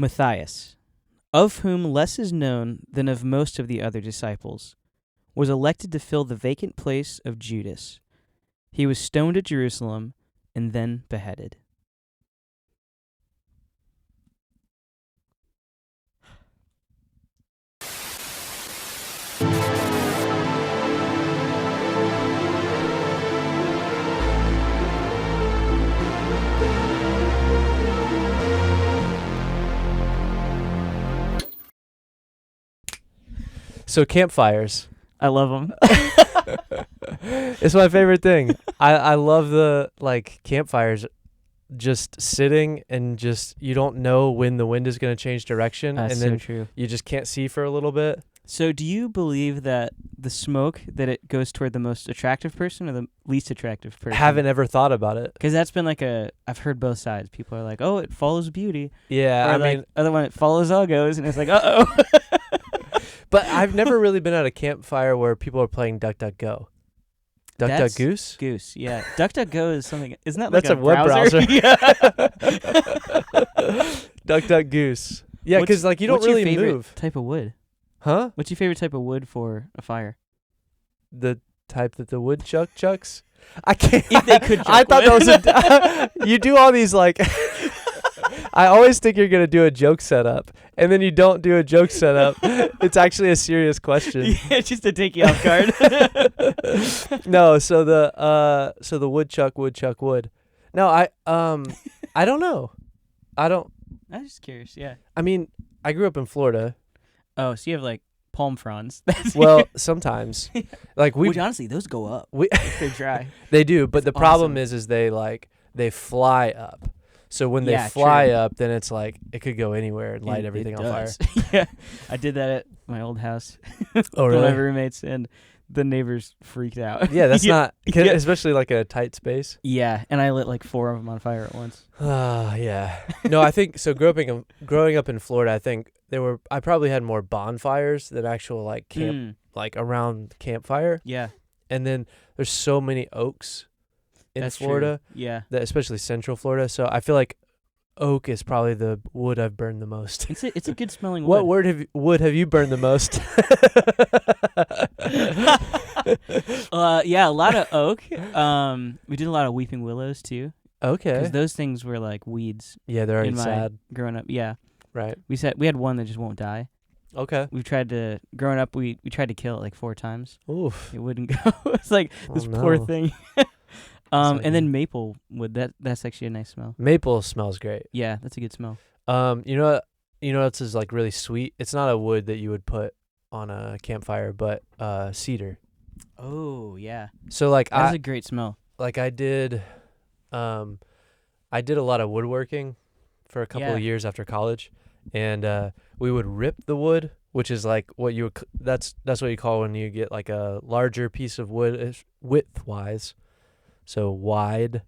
Matthias, of whom less is known than of most of the other disciples, was elected to fill the vacant place of Judas. He was stoned at Jerusalem and then beheaded. So campfires. I love them. It's my favorite thing. I love the campfires, just sitting and just you don't know when the wind is going to change direction. That's and so then true. you just can't see for a little bit. So do you believe that the smoke, that it goes toward the most attractive person or the least attractive person? Haven't ever thought about it. Because that's been I've heard both sides. People are like, oh, it follows beauty. Yeah, Or I mean, other one, it follows uggos. And it's like, uh-oh. but I've never really been at a campfire where people are playing Duck, Duck, Go. Duck, That's Duck, Goose? Goose, yeah. DuckDuckGo is something, isn't that like That's a web browser. Yeah. Duck, Duck, Goose. Yeah, because you don't what's your really favorite move. type of wood? Huh? What's your favorite type of wood for a fire? The type that the woodchuck chucks? I can't. If they could I chuck thought wood. that was you do all these I always think you're going to do a joke setup, and then you don't do a joke setup. It's actually a serious question. Yeah, just to take you off guard. No, so the woodchuck wood. No, I don't know. I'm just curious, yeah. I mean, I grew up in Florida. Oh, so you have palm fronds. Well, sometimes. Which honestly, those go up if they're dry. They do, but the problem awesome. is they fly up. So when they Yeah, fly true. up, then it's it could go anywhere and light everything on fire. Yeah, I did that at my old house. Oh, With my really? roommates, and the neighbors freaked out. Yeah, that's not, Yeah. especially in a tight space. Yeah, and I lit 4 of them on fire at once. Yeah. No, I think so. Growing up in Florida, I think I probably had more bonfires than actual camp, around campfire. Yeah. And then there's so many oaks in That's Florida, true. Yeah. especially Central Florida. So I feel like oak is probably the wood I've burned the most. It's a good smelling wood. What wood have you burned the most? Yeah, a lot of oak. We did a lot of weeping willows too. Okay. Because those things were like weeds Yeah, they're already in my sad. growing up. Yeah. Right. We had one that just won't die. Okay. Growing up, we tried to kill it 4 times. Oof. It wouldn't go. It's like this Oh, poor no. thing. not And then good. maple wood. That's actually a nice smell. Maple smells great. Yeah, that's a good smell. You know what else is really sweet? It's not a wood that you would put on a campfire, but cedar. Oh yeah, So that's a great smell. I did a lot of woodworking for a couple of years after college, and we would rip the wood, which is what you would that's what you call when you get a larger piece of wood width-wise. So wide.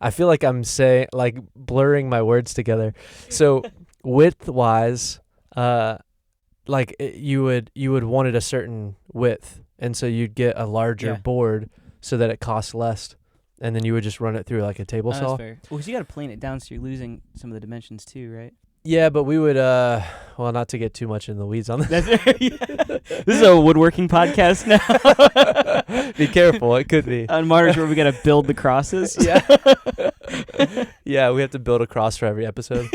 I feel like I'm saying blurring my words together. So width-wise, you would want it a certain width, and so you'd get a larger board so that it costs less, and then you would just run it through a table saw. That's fair. Well, 'cause you got to plane it down, so you're losing some of the dimensions too, right? Yeah, but we would not to get too much in the weeds on this. This is a woodworking podcast now. Be careful, it could be. On Martyrs, where we got to build the crosses. Yeah. Yeah, we have to build a cross for every episode.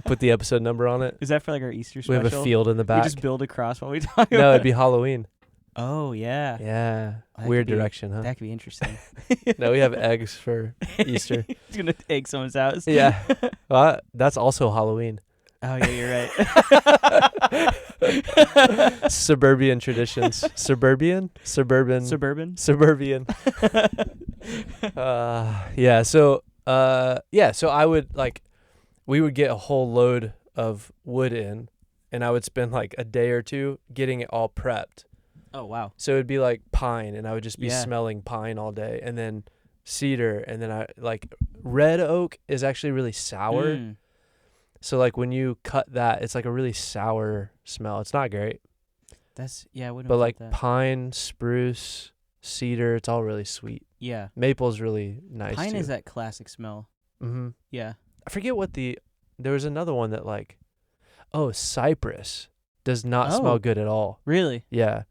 Put the episode number on it. Is that for our Easter We special? have a field in the We back. just build a cross while we talk. No, it'd be Halloween. Oh yeah. Yeah. That Weird could be- direction, huh? That could be interesting. No, we have eggs for Easter. He's gonna egg someone's house. Yeah. Well, that's also Halloween. Oh yeah, you're right. Suburban traditions. Suburban. Suburban. Suburban. Yeah. So I would we would get a whole load of wood in, and I would spend a day or two getting it all prepped. Oh wow. So it'd be pine, and I would just be smelling pine all day, and then cedar, and then red oak is actually really sour. Mm. So when you cut that, it's a really sour smell. It's not great. I wouldn't. But have thought that. pine, spruce, cedar, it's all really sweet. Yeah. Maple's really nice Pine too. is that classic smell. Mm-hmm. Yeah. I forget what the there was another one that like, oh, cypress does not smell good at all. Really? Yeah.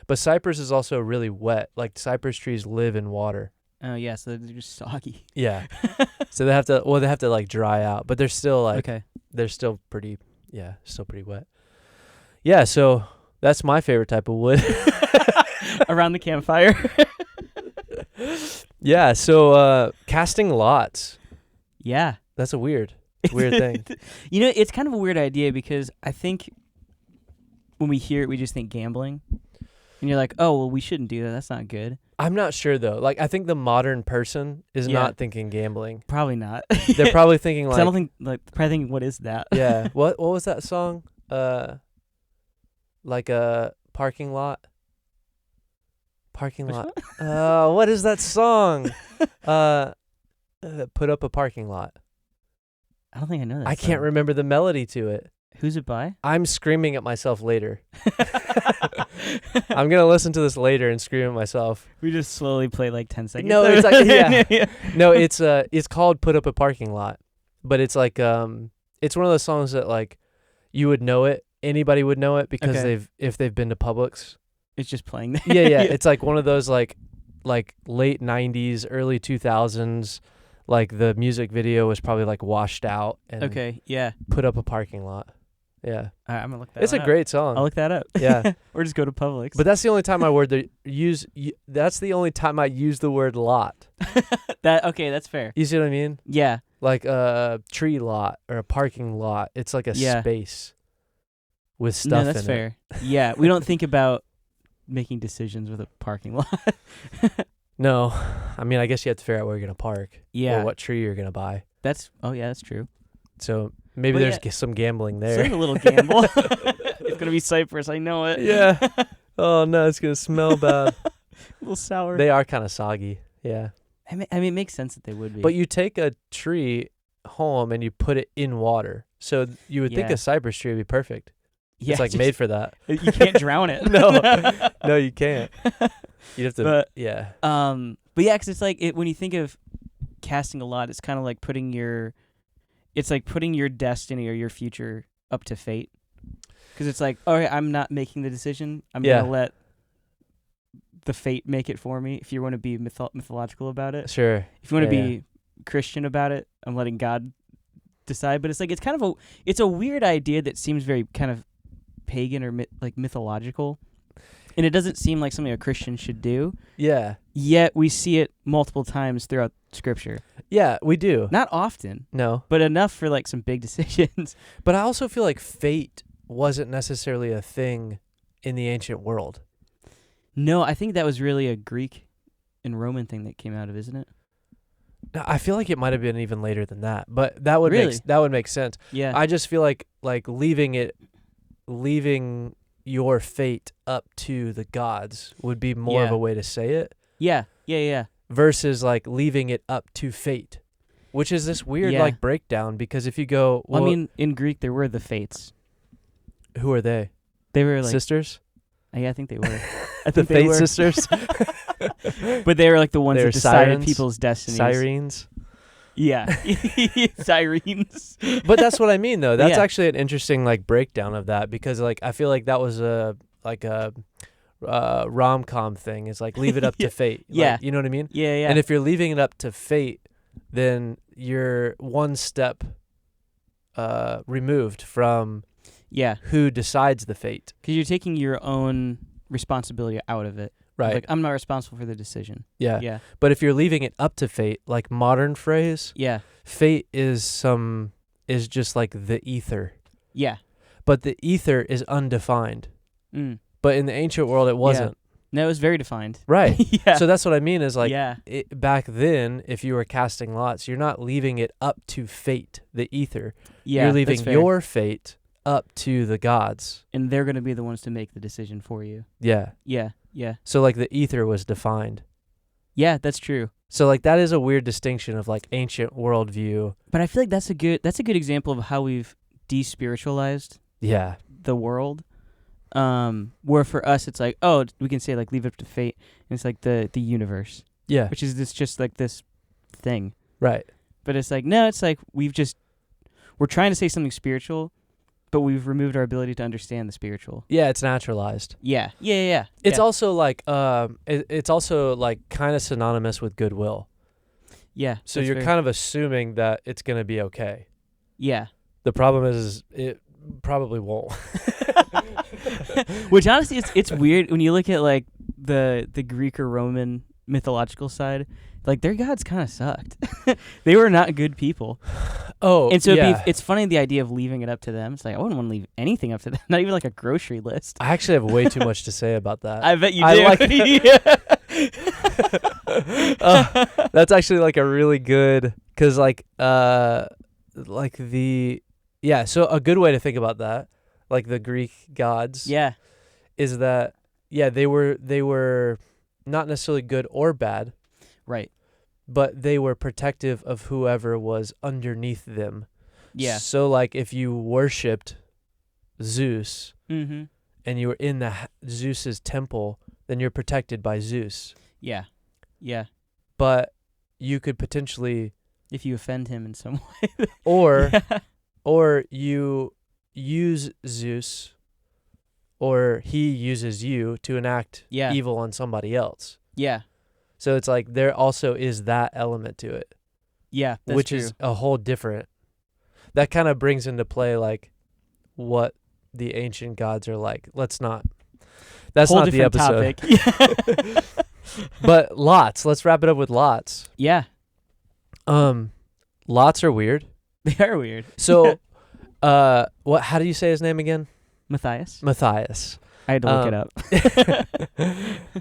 But cypress is also really wet. Like cypress trees live in water. Oh yeah, so they're just soggy. Yeah. So they have to like dry out, but they're still like, they're still pretty wet. Yeah, so that's my favorite type of wood. Around the campfire. Yeah, so casting lots. Yeah. That's a weird thing. You know, it's kind of a weird idea because I think when we hear it, we just think gambling. And you're like, oh, well, we shouldn't do that. That's not good. I'm not sure, though. Like, I think the modern person is not thinking gambling. Probably not. They're probably thinking like... I don't think, probably thinking, what is that? Yeah. What was that song? Like a parking lot? Parking lot. What is that song? Put up a parking lot. I don't think I know that I song. can't remember the melody to it. Who's it by? I'm screaming at myself later. I'm gonna listen to this later and scream at myself. We just slowly play like 10 seconds. No, it's like No, it's called "Put Up a Parking Lot," but it's like it's one of those songs that like you would know it. Anybody would know it because if they've been to Publix. It's just playing there. Yeah. It's like one of those like late 90s, early 2000s. Like the music video was probably like washed out and put up a parking lot. Yeah. All right, I'm gonna look that It's a up. great song. I'll look that up. Yeah. Or just go to Publix. But that's the only time that's the only time I use the word lot. That's fair. You see what I mean? Yeah. Like a tree lot or a parking lot. It's like a space with stuff in it. No, that's fair. Yeah, we don't think about making decisions with a parking lot. No. I mean, I guess you have to figure out where you're going to park. Yeah. Or what tree you're going to buy. That's true. So maybe there's some gambling there. There's a little gamble. It's going to be cypress. I know it. Yeah. Oh, no, it's going to smell bad. A little sour. They are kind of soggy. Yeah. I mean, it makes sense that they would be. But you take a tree home and you put it in water. So you would think a cypress tree would be perfect. Yeah, it's like made for that. You can't drown it. No, you can't. You have to. But yeah, because it's like when you think of casting a lot, it's kind of like putting your destiny or your future up to fate. Because it's like, all right, I'm not making the decision. I'm gonna let the fate make it for me. If you want to be mythological about it, sure. If you want to be Christian about it, I'm letting God decide. But it's like it's a weird idea that seems very kind of pagan or mythological, and it doesn't seem like something a Christian should do. Yeah. Yet we see it multiple times throughout Scripture. Yeah, we do. Not often. No. But enough for like some big decisions. But I also feel like fate wasn't necessarily a thing in the ancient world. No, I think that was really a Greek and Roman thing that came out of, isn't it? I feel like it might have been even later than that, but that would make sense. Yeah. I just feel like leaving your fate up to the gods would be more of a way to say it. Yeah. Yeah. Versus like leaving it up to fate, which is this weird like breakdown because if you go, well, I mean, in Greek there were the fates. Who are they? They were like sisters. Yeah, I think they were. The Fate sisters. But they were like the ones that decided people's destinies. Sirens. Yeah. Sirens. But that's what I mean though. That's actually an interesting like breakdown of that because like I feel like that was a rom-com thing. It's like leave it up to fate. Yeah. Like, you know what I mean? Yeah, yeah. And if you're leaving it up to fate, then you're one step removed from who decides the fate. Because you're taking your own responsibility out of it. Right. Like, I'm not responsible for the decision. Yeah. Yeah. But if you're leaving it up to fate, like modern phrase, fate is just like the ether. Yeah. But the ether is undefined. Mm. But in the ancient world, it wasn't. No, it was very defined. Right. Yeah. So that's what I mean is like back then, if you were casting lots, you're not leaving it up to fate, the ether. Yeah. You're leaving your fate up to the gods. And they're going to be the ones to make the decision for you. Yeah. Yeah. Yeah. So like the ether was defined. Yeah, that's true. So like that is a weird distinction of like ancient worldview. But I feel like that's a good example of how we've despiritualized the world. Where for us it's like, oh, we can say like leave it up to fate, and it's like the universe. Yeah. Which is just like this thing. Right. But it's like no, it's like we've we're trying to say something spiritual, but we've removed our ability to understand the spiritual. Yeah, it's naturalized. Yeah. It's also like it's also like kind of synonymous with goodwill. Yeah. So you're kind of assuming that it's going to be okay. Yeah. The problem is it probably won't. Which honestly, it's weird when you look at like the Greek or Roman mythological side. Like their gods kind of sucked. They were not good people. Oh, and so yeah. it's funny the idea of leaving it up to them. It's like I wouldn't want to leave anything up to them. Not even like a grocery list. I actually have way too much to say about that. I bet you do. That's actually like a really good, because so a good way to think about that, like the Greek gods, is that they were not necessarily good or bad, right? But they were protective of whoever was underneath them. Yeah. So like if you worshipped Zeus and you were in Zeus's temple, then you're protected by Zeus. Yeah. Yeah. But you could potentially, if you offend him in some way, or you use Zeus, or he uses you to enact evil on somebody else. Yeah. So it's like there also is that element to it. Yeah, that's which true. is a whole different. That kind of brings into play like what the ancient gods are like. Let's not. That's whole not the episode. Topic. But lots. Let's wrap it up with lots. Yeah. Lots are weird. They are weird. So, what? How do you say his name again? Matthias. I had to look it up.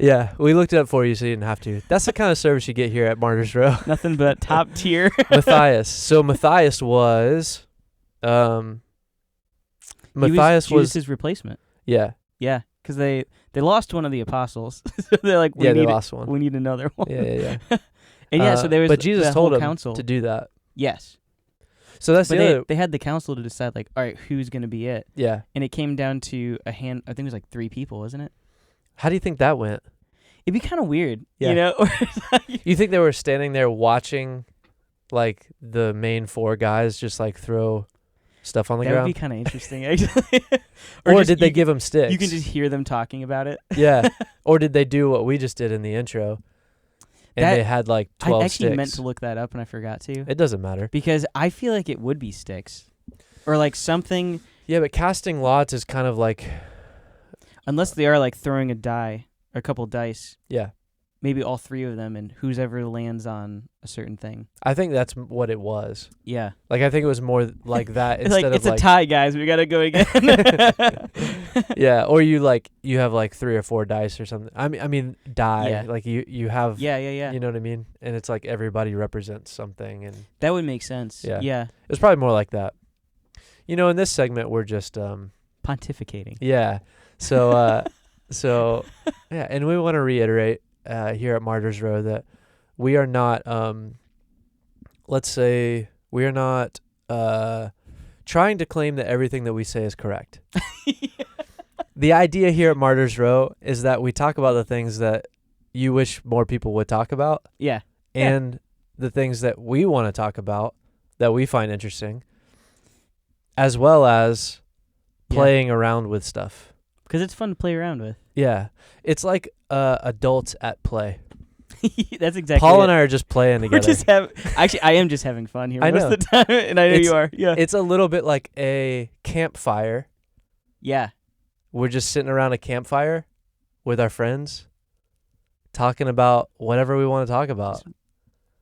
Yeah, we looked it up for you, so you didn't have to. That's the kind of service you get here at Martyr's Row. Nothing but top tier. Matthias. So Matthias was, Matthias was his replacement. Yeah. Yeah, because they lost one of the apostles. So they're like, they lost one. We need another one. Yeah. And so there was. But Jesus told him council to do that. Yes. So that's they had the council to decide, like, all right, who's going to be it? Yeah. And it came down to I think it was like 3 people, wasn't it? How do you think that went? It'd be kind of weird, yeah. you know? You think they were standing there watching, like, the main 4 guys just, like, throw stuff on the ground? That would be kind of interesting, actually. or did they give them sticks? You can just hear them talking about it. Yeah. Or did they do what we just did in the intro? And they had like 12 I actually sticks. meant to look that up and I forgot to. It doesn't matter. Because I feel like it would be sticks. Or like something. Yeah, but casting lots is kind of like. Unless they are like throwing a couple dice. Yeah. Maybe all 3 of them and whoever lands on a certain thing. I think that's what it was. Yeah. Like I think it was more like that instead of it's a tie, guys. We got to go again. Yeah, or you have like 3 or 4 dice or something. I mean die. Yeah. Like you have. Yeah. You know what I mean? And it's like everybody represents something, and that would make sense. Yeah. It was probably more like that. You know, in this segment we're just pontificating. Yeah. So yeah, and we want to reiterate here at Martyr's Row that we are not let's say we are not trying to claim that everything that we say is correct. The idea here at Martyr's Row is that we talk about the things that you wish more people would talk about. Yeah. And the things that we want to talk about that we find interesting, as well as playing around with stuff. Because it's fun to play around with. Yeah. It's like adults at play. That's exactly Paul and I are just playing together. We're just actually, I am just having fun here I most know. of the time, and I know you are. Yeah. It's a little bit like a campfire. Yeah. We're just sitting around a campfire with our friends, talking about whatever we want to talk about.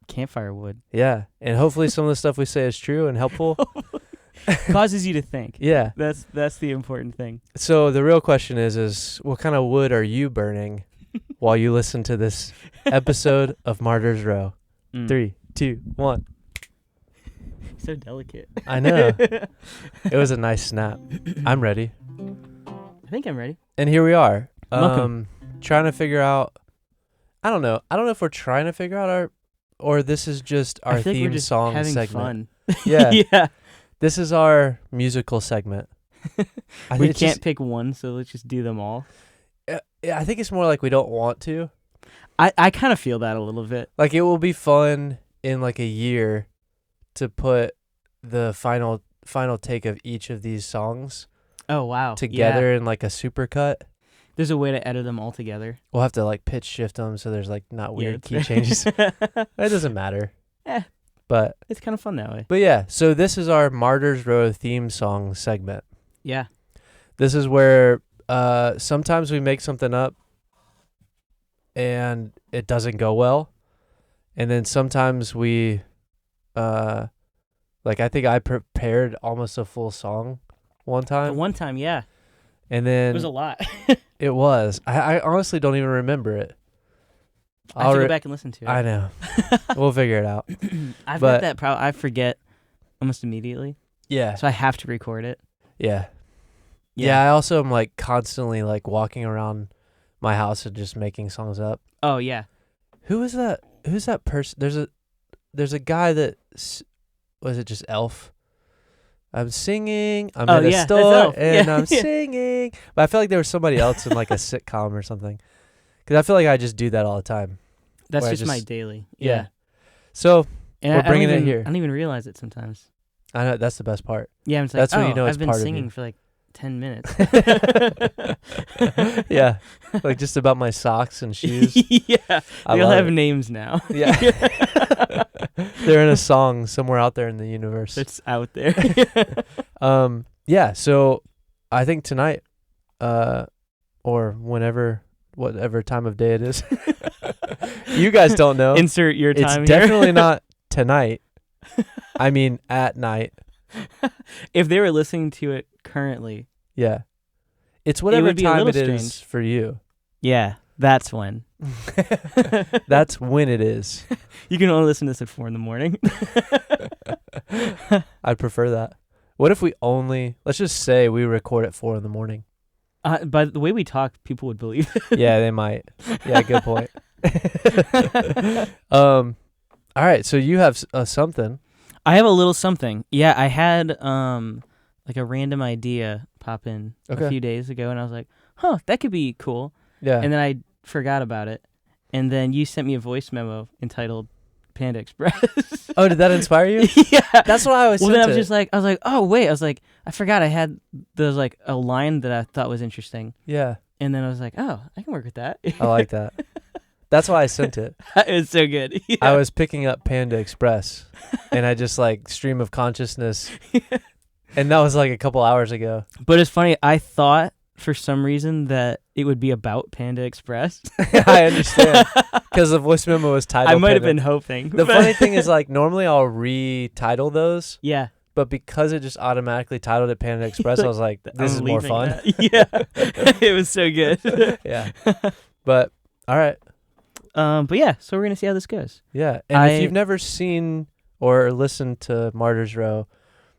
Campfire wood. Yeah. And hopefully some of the stuff we say is true and helpful. Causes you to think. Yeah. That's the important thing. So the real question is what kind of wood are you burning while you listen to this episode of Martyr's Row? 3, 2, 1. So delicate. I know. It was a nice snap. I'm ready. I think I'm ready. And here we are. Welcome. Trying to figure out. I don't know if we're trying to figure out or this is just our theme song having segment. Fun. Yeah. Yeah. This is our musical segment. We can't pick one, so let's just do them all. Yeah, I think it's more like we don't want to. I kind of feel that a little bit. Like it will be fun in like a year to put the final final take of each of these songs Oh wow. together Yeah. in like a supercut. There's a way to edit them all together. We'll have to like pitch shift them so there's like not weird that's key right. changes. It doesn't matter. Eh. But It's kind of fun that way. yeah, so this is our Martyr's Row theme song segment. Yeah. This is where sometimes we make something up and it doesn't go well. And then sometimes we like I think I prepared almost a full song one The time. one time, yeah. And then It was a lot. it was. I honestly don't even remember it. I have to go back and listen to it. I know. We'll figure it out. I've but- got that problem. I forget almost immediately. Yeah. So I have to record it. Yeah. Yeah, I also am like constantly like walking around my house and just making songs up. Oh, yeah. Who is that? Who's that person? There's a guy that was it just Elf? I'm singing. I'm in a that's store Elf. and Yeah. I'm singing. But I feel like there was somebody else in like a sitcom or something. Because I feel like I just do that all the time. That's Where I just my just- daily. Yeah. So And We're I don't bringing it even- here. I don't even realize it sometimes. I know that's the best part. Yeah, it's like, That's when you know I've it's been part of singing you. for like 10 minutes. Yeah. Like just about my socks and shoes. Yeah. I They all love have it. names now. Yeah. They're in a song somewhere out there in the universe. It's out there. Yeah, so I think tonight, or whatever time of day it is. You guys don't know. Insert your It's time here. definitely not tonight. I mean at night. If they were listening to it currently. Yeah. It's whatever would be a time little it is strange. for you. Yeah, that's when. That's when it is. You can only listen to this at 4 a.m. I'd prefer that. What if we let's just say we record at 4 a.m. By the way we talk, people would believe it. Yeah, they might. Yeah, good point. All right, so you have something. I have a little something. Yeah, I had like a random idea pop in Okay. a few days ago, and I was like, huh, that could be cool. Yeah. And then I forgot about it. And then you sent me a voice memo entitled Panda Express. Oh, did that inspire you? Yeah. That's what I was. Well, then I was like, oh, wait. I was like, I forgot I had, there's like a line that I thought was interesting. Yeah, And then I was like, oh, I can work with that. I like that. That's why I sent it. It was so good. Yeah. I was picking up Panda Express, and I just like stream of consciousness, and that was like a couple hours ago. But it's funny. I thought for some reason that it would be about Panda Express. I understand because the voice memo was titled. I might have Panda. been hoping. The funny thing is, like, normally I'll retitle those, Yeah. but because it just automatically titled it Panda Express, I was like, this I'm is more leaving fun. that. Yeah. It was so good. Yeah. But all right. But yeah, so we're gonna see how this goes. Yeah. And if you've never seen or listened to Martyr's Row,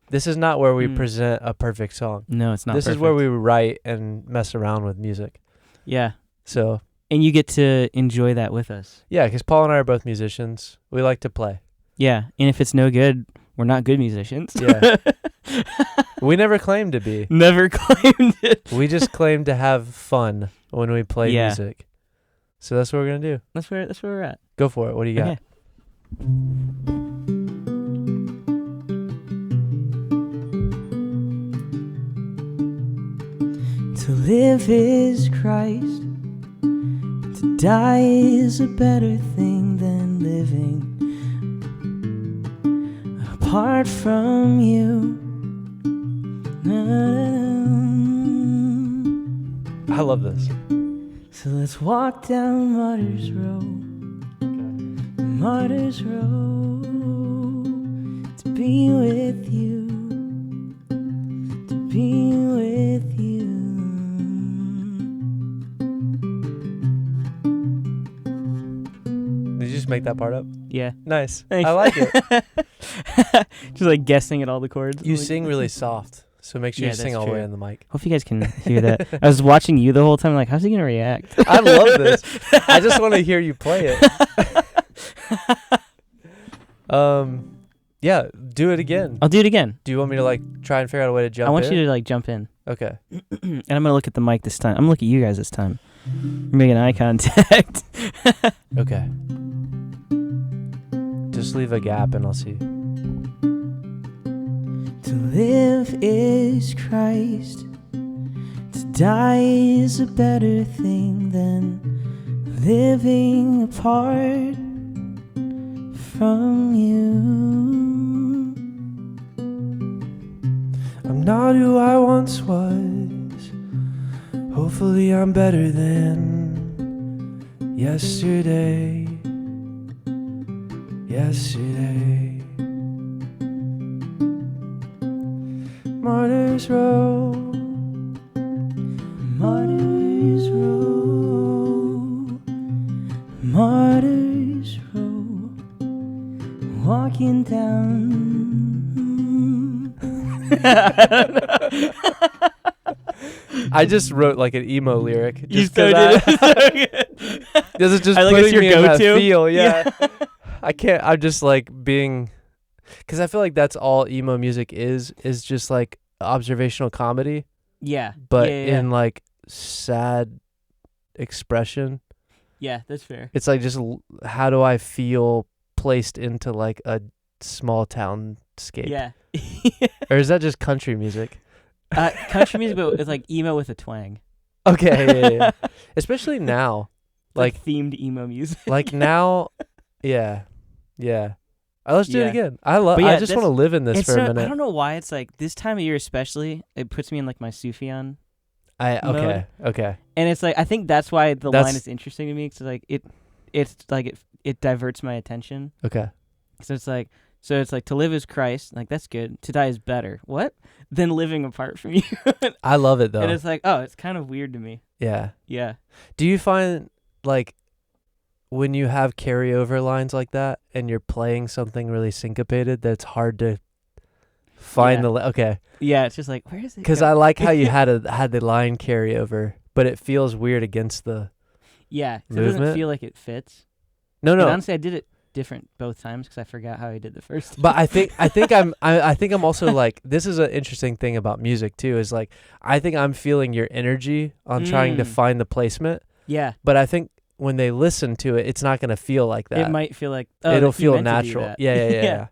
this is not where we present a perfect song. No, it's not. This is where we write and mess around with music. Yeah. So And you get to enjoy that with us. yeah, because Paul and I are both musicians. We like to play. Yeah. And if it's no good, we're not good musicians. Yeah. We never claimed to be. Never claimed it. We just claim to have fun when we play Yeah. music. So that's what we're gonna do. That's where we're at. Go for it. What do you got? Okay. To live is Christ, to die is a better thing than living apart from you. I love this. So let's walk down Martyr's Row, Martyr's Row, to be with you, to be with you. Did you just make that part up? Yeah. Nice. Thanks. I like it. Just like guessing at all the chords. You Like- sing really soft, so make sure Yeah, you sing that's all the way true. in the mic. Hope you guys can hear that. I was watching you the whole time, like, how's he gonna react? I love this. I just want to hear you play it. Yeah, do it again. I'll do it again. Do you want me to like try and figure out a way to jump I want in? you to like jump in, Okay. and I'm gonna look at the mic this time. I'm gonna look at you guys this time. We're making eye contact. Okay. Just leave a gap and I'll see. To To live is Christ. To die is a better thing than living apart from you. I'm not who I once was. Hopefully I'm better than yesterday. Martyr's Row. Martyr's Row. Martyr's Row. Walking down. I just wrote like an emo lyric. You Just so 'cause did. this is just I like putting it's your me in that go-to. feel. Yeah. I can't. I'm just like being, because I feel like that's all emo music is just like observational comedy, Yeah. but yeah. in like sad expression. Yeah, that's fair. It's like just how do I feel placed into like a small town scape? Yeah. Or is that just country music? Country music, but it's like emo with a twang. Okay, yeah. Especially now, Like themed emo music. like now, yeah. Let's do it Yeah. again. I But yeah, just want to live in this It's for a I minute. don't know why it's like this time of year especially. It puts me in like my Sufjan, Okay. and it's like I think that's why the line That's- is interesting to me. Cause like it diverts my attention. Okay. So it's like to live is Christ. Like that's good. To die is better. What? Than living apart from you. I love it though. And it's like, oh, it's kind of weird to me. Yeah. Yeah. Do you find like when you have carryover lines like that and you're playing something really syncopated that it's hard to find Yeah. okay? Yeah. It's just like, where is it? Because I like how you had the line carryover, but it feels weird against the Yeah. 'Cause it doesn't movement. feel like it fits. no. And honestly, I did it different both times because I forgot how I did the first time. But I think I'm also like, this is an interesting thing about music too, is like I think I'm feeling your energy on trying to Mm. find the placement, Yeah. but I think when they listen to it, it's not gonna feel like that. It might feel like It'll you feel meant to do natural. that. Yeah.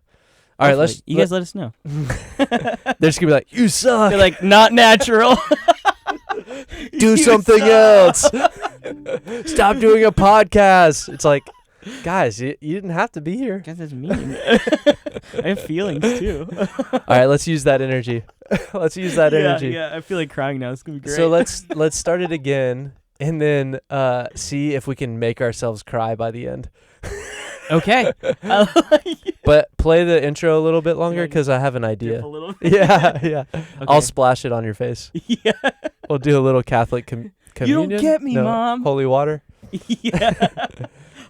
All right, let's. You guys let us know. They're just gonna be like, you suck. They're like not natural. Do You something suck. else. Stop doing a podcast. It's like, guys, you didn't have to be here. Guys, that's mean. I have feelings too. All right, let's use that energy. Let's use that energy. Yeah, I feel like crying now. It's gonna be great. So let's start it again, and then see if we can make ourselves cry by the end. Okay. But play the intro a little bit longer Yeah, because I have an Dip idea. a little bit. Yeah. Okay. I'll splash it on your face. Yeah. We'll do a little Catholic communion. get me, No, Mom. Holy water. Yeah.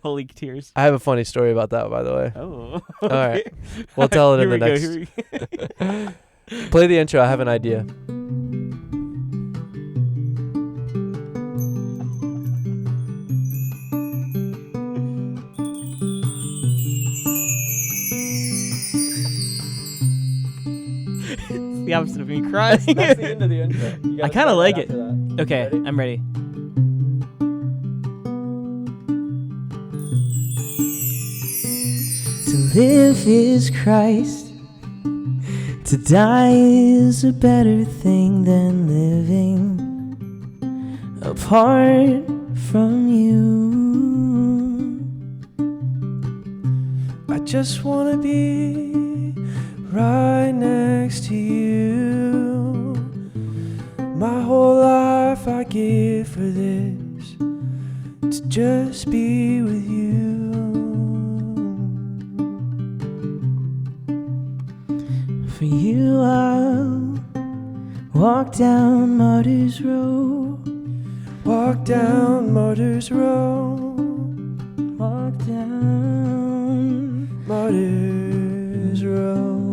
Holy tears. I have a funny story about that, by the way. Oh. All right. We'll tell it in the next. Here we go. Play the intro. I have an idea. It's the opposite of me crying. That's the end of the intro. I kind of like it. Okay, Ready? I'm ready. To live is Christ. To die is a better thing than living apart from you. I just wanna be right next to you. My whole life I give for this, to just be with you. For you I'll walk down Martyr's Row. Walk down Martyr's Row. Walk down Martyr's Row.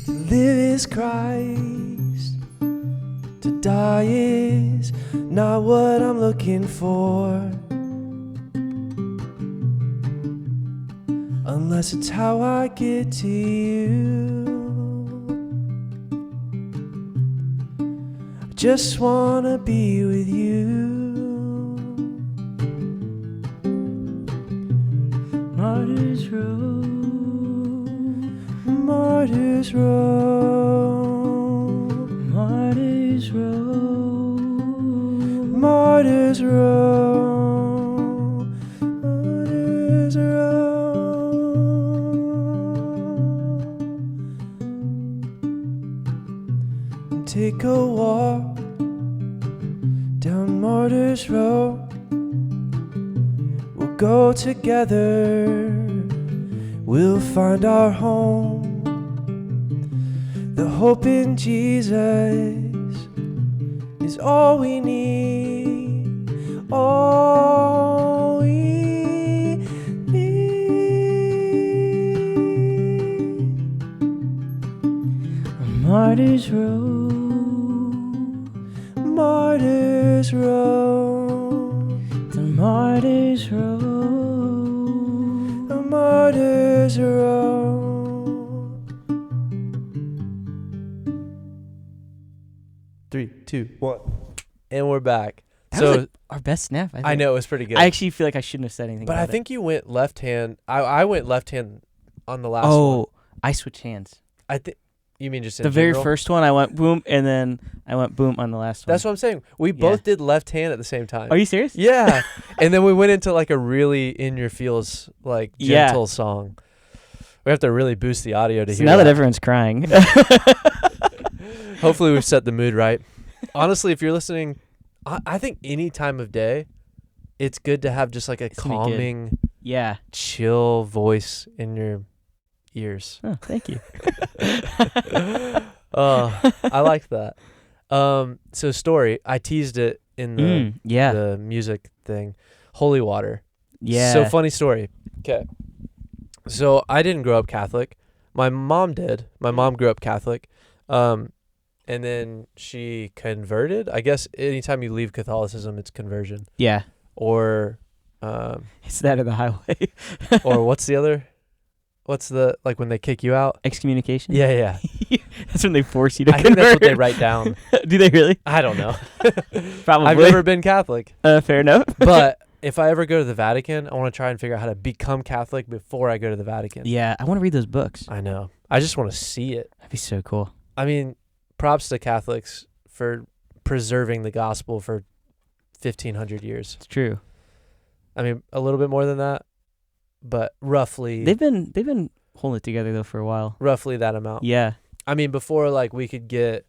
To live is Christ, to die is not what I'm looking for, unless it's how I get to you. I just wanna be with you. Martyr's Road. Martyr's Road. Martyr's Road. Martyr's Road. Martyr's Road. Take a walk down Martyr's Road. We'll go together. We'll find our home. The hope in Jesus is all we need. All we need. Martyr's Road. Martyr's Road. The Martyr's Road. The Martyr's Road. 3, 2, 1, and we're back. That was So like our best snap. I think. I know it was pretty good. I actually feel like I shouldn't have said anything. But about I think you went left hand. I went left hand on the last it. one. Oh, I switched hands. I think you mean just in The very general? first one, I went boom, and then I went boom on the last one. That's what I'm saying. We Yeah. both did left hand at the same time. Are you serious? Yeah. And then we went into like a really in your feels like Yeah. gentle song. We have to really boost the audio to So hear now that that. everyone's crying. Hopefully we've set the mood right. Honestly, if you're listening, I think any time of day, it's good to have just like a It's gonna be good. calming, Yeah. chill voice in your ears. Oh, thank you. I like that. So story, I teased it in the Yeah. the music thing. Holy water. Yeah. So funny story. Okay. So I didn't grow up Catholic. My mom did. My mom grew up Catholic. And then she converted. I guess anytime you leave Catholicism, it's conversion. Yeah. Or It's that or the highway. or what's the other? What's the like when they kick you out? Excommunication. Yeah. That's when they force you to I convert. think that's what they write down. Do they really? I don't know. Probably. I've never been Catholic. Fair enough. But if I ever go to the Vatican, I want to try and figure out how to become Catholic before I go to the Vatican. Yeah, I want to read those books. I know. I just want to see it. That'd be so cool. I mean, props to Catholics for preserving the gospel for 1,500 years. It's true. I mean, a little bit more than that, but roughly They've been holding it together though for a while. roughly that amount. Yeah. I mean, before like we could get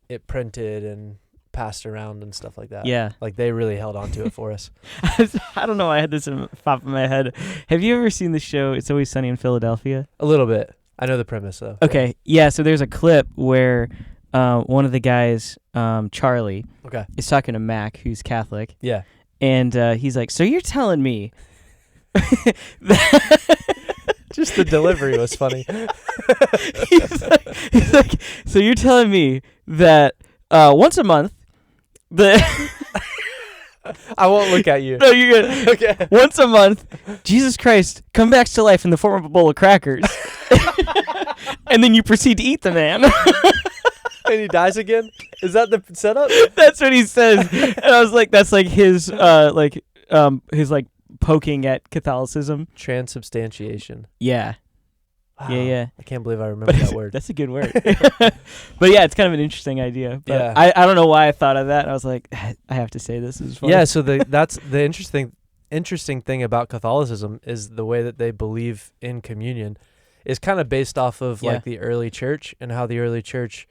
it printed and passed around and stuff like that. Yeah. Like they really held on to it for us. I don't know why I had this in the top of my head. Have you ever seen the show It's Always Sunny in Philadelphia? A little bit. I know the premise though. Okay. Yeah, so there's a clip where one of the guys, Charlie, Okay. is talking to Mac, who's Catholic, Yeah. and he's like, "So you're telling me Just the delivery was funny. he's like, so you're telling me that once a month, I won't look at you. no, you're good. Okay. Once a month, Jesus Christ comes back to life in the form of a bowl of crackers, and then you proceed to eat the man." And he dies again? Is that the setup? That's what he says, and I was like, "That's like his poking at Catholicism." Transubstantiation. Yeah, Wow. yeah. I can't believe I remember that word. That's a good word. But yeah, it's kind of an interesting idea. But Yeah. I don't know why I thought of that. I was like, I have to say this is funny. Yeah, so that's the interesting thing about Catholicism is the way that they believe in communion is kind of based off of Yeah. like the early church and how the early church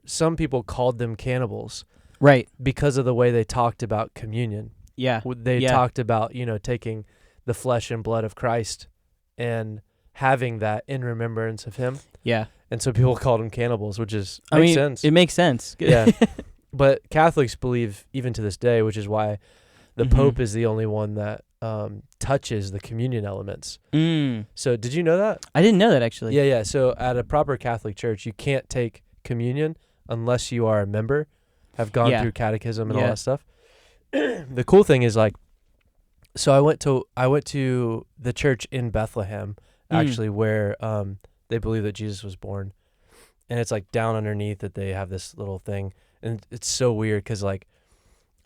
some people called them cannibals Right. because of the way they talked about communion. Yeah. They Yeah. talked about, taking the flesh and blood of Christ and having that in remembrance of him. Yeah. And so people called them cannibals, which makes sense. It makes sense. Yeah. But Catholics believe, even to this day, which is why the Mhm. Pope is the only one that touches the communion elements. So did you know that? I didn't know that actually. Yeah. So at a proper Catholic church, you can't take communion unless you are a member, have gone Yeah. through catechism and all Yeah. that stuff. The cool thing is so I went to the church in Bethlehem, actually, where they believe that Jesus was born. And it's like down underneath that they have this little thing. And it's so weird because like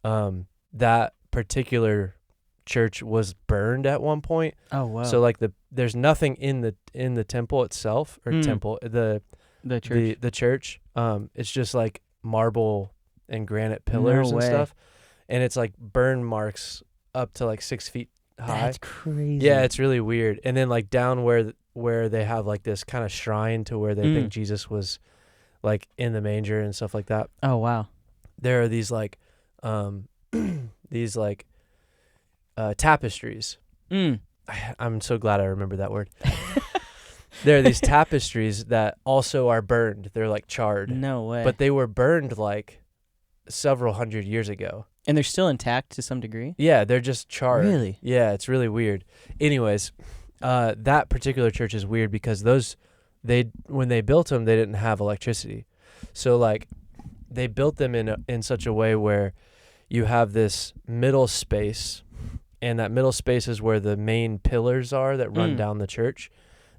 that particular church was burned at one point. Oh wow. So like there's nothing in the temple itself or temple the church. the church. It's just like marble and granite pillars and stuff, and it's like burn marks up to like 6 feet high. That's crazy. Yeah, it's really weird. And then like down where they have like this kind of shrine to where they think Jesus was like in the manger and stuff like that. Oh wow. There are these like tapestries. I'm so glad I remember that word. There are these tapestries that also are burned. They're like charred. No way. But they were burned like several hundred years ago. And they're still intact to some degree? Yeah, they're just charred. Really? Yeah, it's really weird. Anyways, that particular church is weird because when they built them, they didn't have electricity. So like they built them in such a way where you have this middle space, and that middle space is where the main pillars are that run down the church,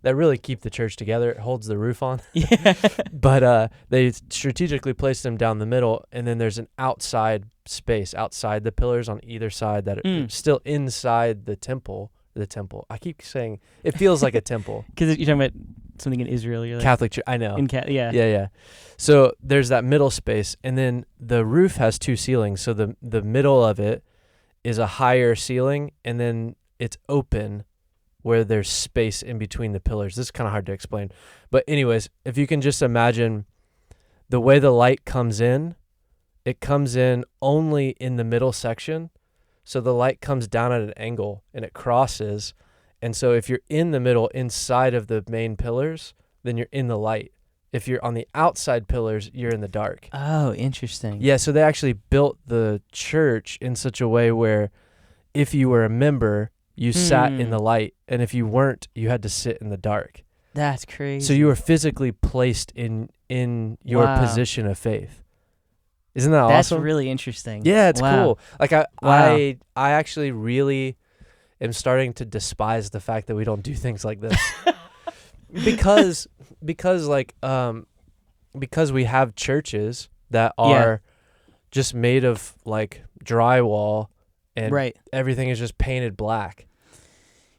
that really keep the church together. It holds the roof on. Yeah. But they strategically placed them down the middle, and then there's an outside space outside the pillars on either side that are still inside the temple. The temple. I keep saying it feels like a temple. Because you're talking about something in Israel. You're like, Catholic Church. I know. Yeah. Yeah. So there's that middle space, and then the roof has two ceilings. So the middle of it is a higher ceiling, and then it's open where there's space in between the pillars. This is kind of hard to explain. But anyways, if you can just imagine the way the light comes in, it comes in only in the middle section. So the light comes down at an angle and it crosses. And so if you're in the middle inside of the main pillars, then you're in the light. If you're on the outside pillars, you're in the dark. Oh, interesting. Yeah, so they actually built the church in such a way where if you were a member, you sat in the light, and if you weren't, you had to sit in the dark. That's crazy. So you were physically placed in your position of faith. Isn't that awesome? That's really interesting. Yeah, it's cool. Like Wow. I actually really am starting to despise the fact that we don't do things like this. because we have churches that are just made of like drywall and everything is just painted black.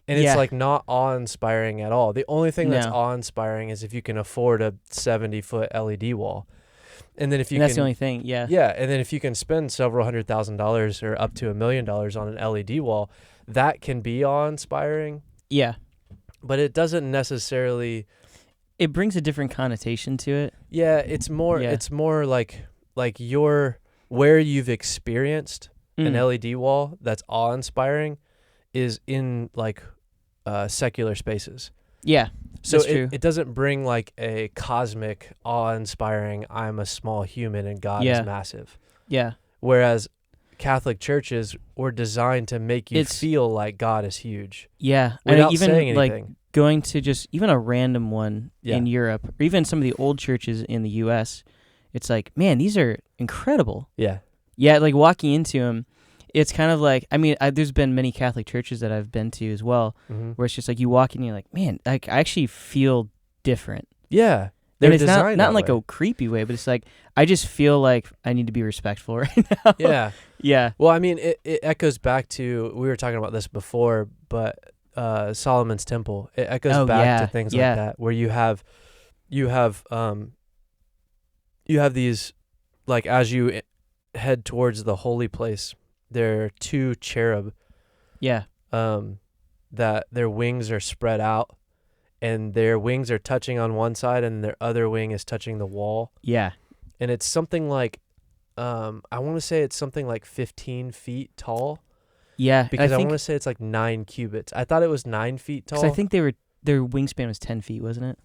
And it's like not awe-inspiring at all. The only thing that's awe-inspiring is if you can afford a 70-foot LED wall. And then that's the only thing, yeah. Yeah, and then if you can spend several $100,000 or up to $1 million on an LED wall, that can be awe-inspiring. Yeah. But it doesn't necessarily... It brings a different connotation to it. Yeah, it's more like where you've experienced an LED wall that's awe-inspiring is in like secular spaces. Yeah. So true. It doesn't bring like a cosmic, awe-inspiring, I'm a small human and God is massive. Yeah. Whereas Catholic churches were designed to make you feel like God is huge. Yeah. Without even saying anything. Like going to just even a random one in Europe, or even some of the old churches in the U.S., it's like, man, these are incredible. Yeah. Yeah, like walking into them, it's kind of like, I mean, there's been many Catholic churches that I've been to as well, where it's just like you walk in and you're like, man, like I actually feel different. Yeah. And it's not in like a creepy way, but it's like, I just feel like I need to be respectful right now. Yeah. Yeah. Well, I mean, it echoes back to, we were talking about this before, but Solomon's Temple, it echoes back to things like that, where you have these, like as you head towards the holy place, there are two cherub. Yeah. That their wings are spread out, and their wings are touching on one side, and their other wing is touching the wall. Yeah. And it's something like, I want to say it's something like 15 feet tall. Yeah. Because I want to say it's like 9 cubits. I thought it was 9 feet tall. Because I think their wingspan was 10 feet, wasn't it?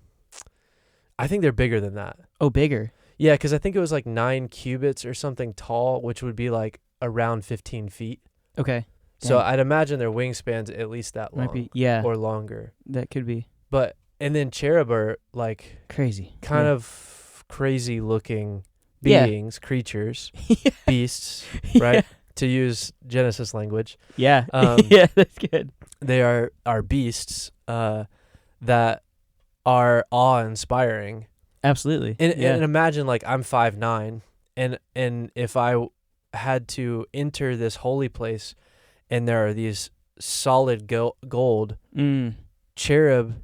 I think they're bigger than that. Oh, bigger. Yeah, because I think it was like 9 cubits or something tall, which would be like around 15 feet. Okay. So I'd imagine their wingspan's at least that long. Might be, yeah. Or longer. That could be. But, and then cherub are like... Crazy. Kind of crazy looking beings, creatures, beasts, right? To use Genesis language. Yeah. Yeah, that's good. They are beasts that are awe-inspiring. Absolutely. And imagine like I'm 5'9", and if I had to enter this holy place, and there are these solid gold cherub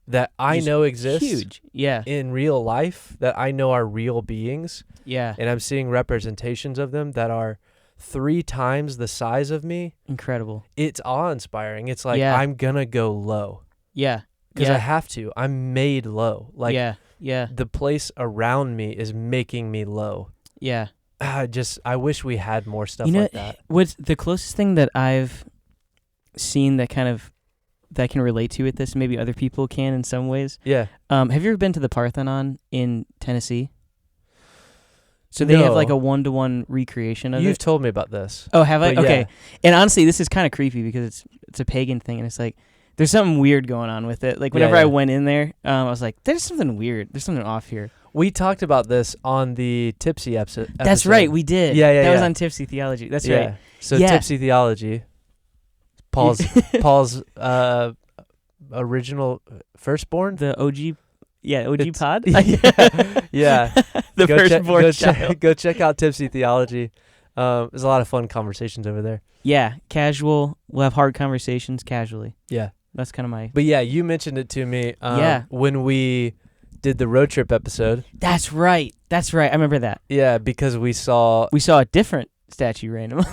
that I Just know exist huge. Yeah. in real life, that I know are real beings, Yeah. and I'm seeing representations of them that are 3 times the size of me. Incredible. It's awe-inspiring. It's like, Yeah. I'm gonna go low Yeah. because Yeah. I have to. I'm made low. Like, yeah. Yeah. the place around me is making me low. Yeah. I wish we had more stuff You know, like that. what's the closest thing that I've seen that kind of that I can relate to with this? Maybe other people can in some ways. Yeah. Have you ever been to the Parthenon in Tennessee? So they have like a 1-to-1 recreation of You've it. told me about this. Oh, have I? But Okay. yeah. And honestly, this is kind of creepy because it's a pagan thing, and it's like there's something weird going on with it. Like whenever Yeah. I went in there, I was like, there's something weird. There's something off here. We talked about this on the Tipsy episode. That's right, we did. Yeah, yeah, That was yeah. on Tipsy Theology. That's Yeah. right. So Yeah. Tipsy Theology, Paul's original firstborn. The OG, OG It's- pod. Yeah. The Go firstborn child. go check out Tipsy Theology. There's a lot of fun conversations over there. Yeah, casual. We'll have hard conversations casually. Yeah. That's kind of my. But yeah, you mentioned it to me Yeah. when we did the road trip episode. That's right. That's right. I remember that. Yeah, because we saw We saw a different statue randomly.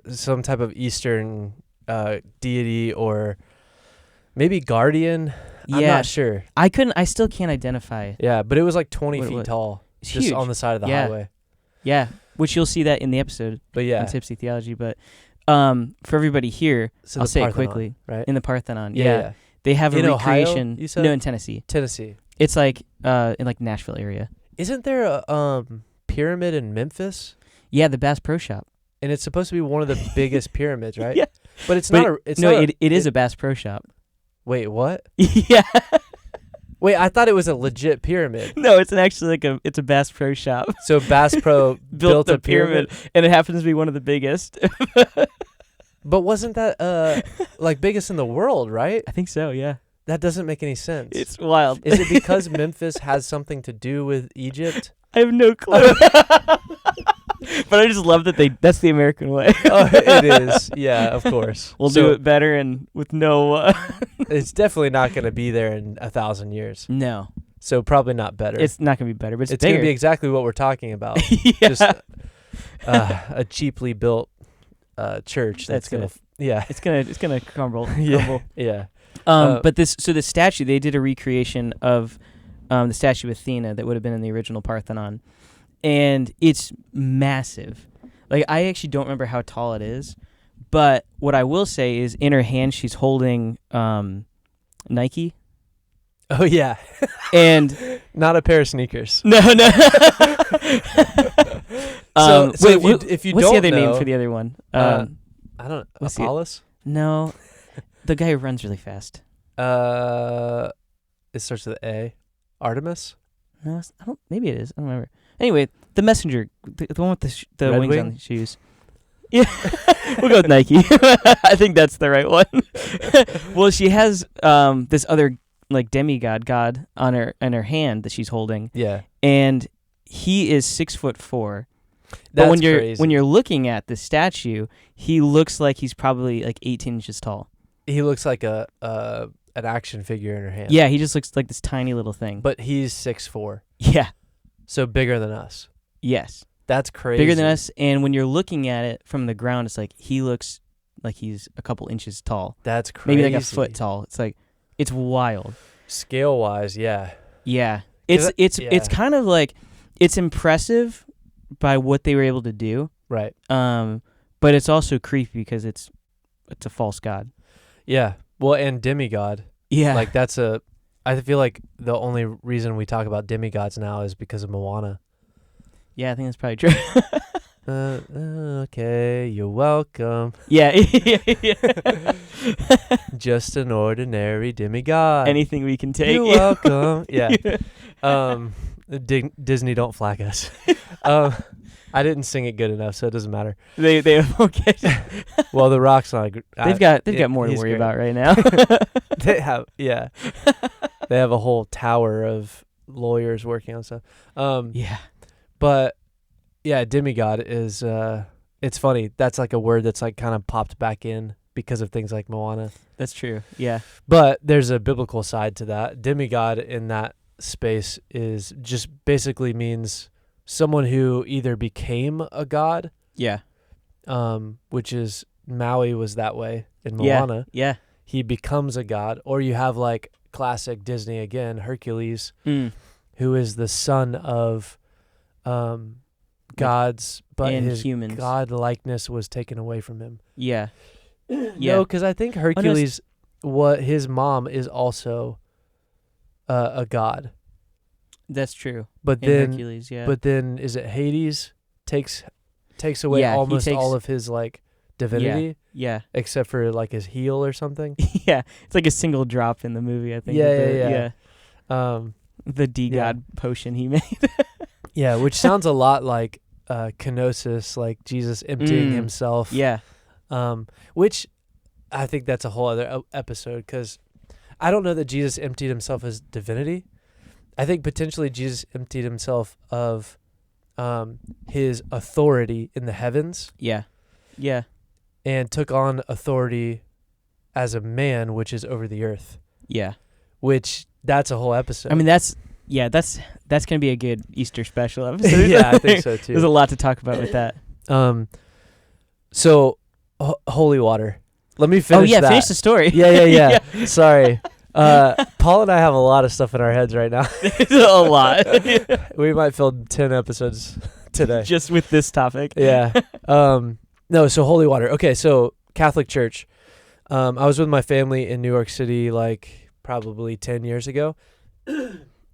some type of Eastern deity or maybe guardian. I'm Yeah. not sure. I still can't identify it. Yeah, but it was like 20 What- feet what- tall, It's just huge. on the side of the Yeah. highway. Yeah, which you'll see that in the episode But yeah, in Tipsy Theology. But for everybody here, so I'll the say it Parthenon, quickly. right? In the Parthenon. Yeah, Yeah. yeah. They have a In Ohio, recreation. you said? No, in Tennessee. Tennessee. It's like in like Nashville area. Isn't there a pyramid in Memphis? Yeah, the Bass Pro Shop. And it's supposed to be one of the biggest pyramids, right? Yeah. But it's But not. It's no, not. it is a Bass Pro Shop. Wait, what? Yeah. Wait, I thought it was a legit pyramid. No, it's actually it's a Bass Pro Shop. So Bass Pro built the a pyramid. and it happens to be one of the biggest. But wasn't that like biggest in the world, right? I think so. Yeah. That doesn't make any sense. It's wild. Is it because Memphis has something to do with Egypt? I have no clue. But I just love that that's the American way. Oh, it is. Yeah, of course. We'll do it better and with no. It's definitely not going to be there in 1,000 years. No, So probably not better. it's not gonna be better, but It's going bigger. to be exactly what we're talking about. Yeah. Just a cheaply built church that's That's going it. to yeah. It's gonna crumble. Yeah. Yeah. But the statue, they did a recreation of the statue of Athena that would have been in the original Parthenon, and it's massive. Like, I actually don't remember how tall it is, but what I will say is in her hand she's holding Nike, Oh yeah. and Not a pair of sneakers. no. So wait, if you what's don't the other know, name for the other one? I don't what's the- Apollos? No, the guy who runs really fast. It starts with A. Artemis? No, I don't. Maybe it is. I don't remember. Anyway, the messenger, the one with the Red wings Wing? on the shoes. Yeah, we'll go with Nike. I think that's the right one. Well, she has this other like demigod god on her hand that she's holding, Yeah. and he is 6'4". But That's when you're crazy. when you're looking at the statue, he looks like he's probably like 18 inches tall. He looks like an action figure in her hand. Yeah, he just looks like this tiny little thing. But he's 6'4", yeah, so bigger than us. yes. That's crazy. Bigger than us, and when you're looking at it from the ground, it's like he looks like he's a couple inches tall, That's crazy. maybe like a foot tall. It's like it's wild. Scale wise, yeah. Yeah, 'Cause it's yeah. kind of like it's impressive by what they were able to do. Right. But it's also creepy because it's a false god. Yeah. Well, and demigod. Yeah, Like I feel like the only reason we talk about demigods now is because of Moana. yeah, I think that's probably true. Okay, you're welcome. Yeah, yeah. Just an ordinary demigod. Anything we can take. You're welcome. Yeah. Disney, don't flag us. I didn't sing it good enough, so it doesn't matter. They okay. Well, The Rock's not. They've got more to he's worry great. about right now. They have, yeah. They have a whole tower of lawyers working on stuff. Yeah. But Yeah, demigod is it's funny. That's like a word that's like kind of popped back in because of things like Moana. That's true. Yeah. But there's a biblical side to that. Demigod in that space is just basically means someone who either became a god, Yeah. which is Maui was that way in Moana. Yeah. He becomes a god, or you have like classic Disney again, Hercules, who is the son of gods, but and his humans. god likeness was taken away from him. Yeah. No, because I think Hercules, what his mom is also a god. That's true. But In then, Hercules, yeah. but then, is it Hades takes away almost all of his like divinity, Yeah. except for like his heel or something. Yeah. It's like a single drop in the movie, I think. Yeah. The D-God potion he made. Yeah, which sounds a lot like kenosis, like Jesus emptying himself. Yeah. Which I think that's a whole other episode, because I don't know that Jesus emptied himself as divinity. I think potentially Jesus emptied himself of his authority in the heavens. Yeah. Yeah. And took on authority as a man, which is over the earth. Yeah. Which that's a whole episode. I mean, that's gonna be a good Easter special episode. Yeah, I think so too. There's a lot to talk about with that. So holy water. Let me finish. Oh yeah, that. finish the story. Yeah. Sorry. Paul and I have a lot of stuff in our heads right now. It's a lot. We might fill 10 episodes today. Just with this topic. Yeah. No, so holy water. Okay, so Catholic Church. I was with my family in New York City like probably 10 years ago.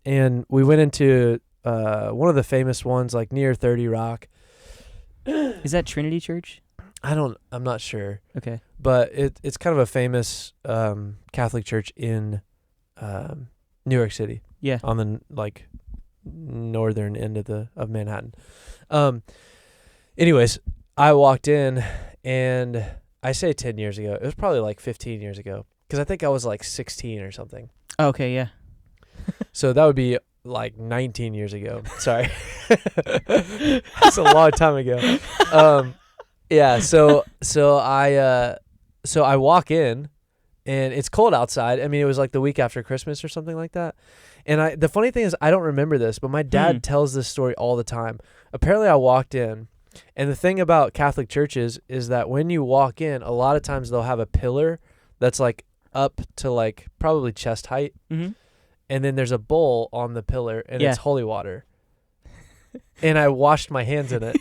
And we went into one of the famous ones like near 30 Rock. Is that Trinity Church? I'm not sure. Okay. But it's kind of a famous Catholic church in New York City. Yeah. On the like northern end of Manhattan. Anyways, I walked in, and I say 10 years ago. It was probably like 15 years ago, because I think I was like 16 or something. Oh, okay, yeah. So that would be like 19 years ago. Sorry. That's a long time ago. Yeah, so I walk in, and it's cold outside. I mean, it was like the week after Christmas or something like that. And the funny thing is, I don't remember this, but my dad tells this story all the time. Apparently, I walked in, and the thing about Catholic churches is that when you walk in, a lot of times they'll have a pillar that's like up to like probably chest height. Mm-hmm. And then there's a bowl on the pillar, and it's holy water. And I washed my hands in it.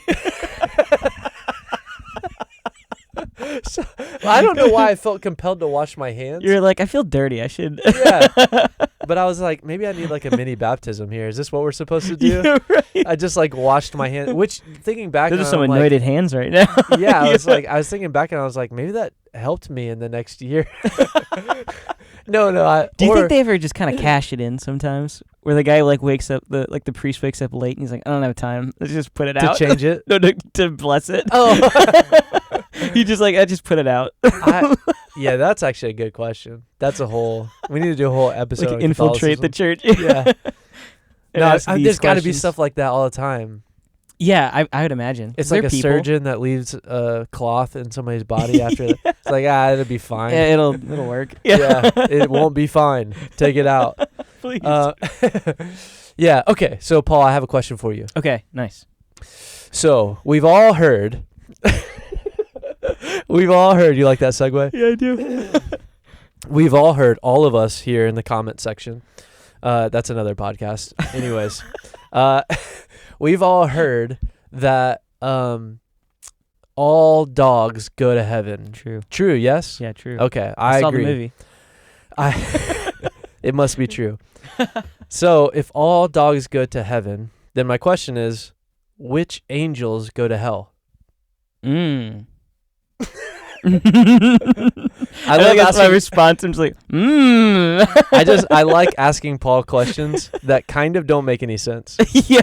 So, I don't know why I felt compelled to wash my hands. You're like, I feel dirty. I should. Yeah. But I was like, maybe I need like a mini baptism here. Is this what we're supposed to do? Yeah, right. I just like washed my hands, which thinking back, those are some anointed hands right now. Yeah, I was thinking back, and I was like, maybe that helped me in the next year. No. Do you think they ever just kind of cash it in sometimes? Where the guy like wakes up, the priest wakes up late, and he's like, I don't have time. Let's just put it out. To change it? No, to bless it. Oh. He just like, I just put it out. Yeah, that's actually a good question. We need to do a whole episode. Like infiltrate the church. Yeah. No, there's got to be stuff like that all the time. Yeah, I would imagine. It's like a surgeon that leaves a cloth in somebody's body after. It's like, it'll be fine. Yeah, it'll work. Yeah, it won't be fine. Take it out. Please. Yeah. Okay. So, Paul, I have a question for you. Okay. Nice. So we've all heard. You like that segue? Yeah, I do. We've all heard, all of us here in the comment section. That's another podcast. Anyways, we've all heard that all dogs go to heaven. True, yes? Yeah, true. Okay, I saw agree. The movie. It must be true. So if all dogs go to heaven, then my question is, which angels go to hell? I love that's my response. I'm just like, I like asking Paul questions that kind of don't make any sense. Yeah.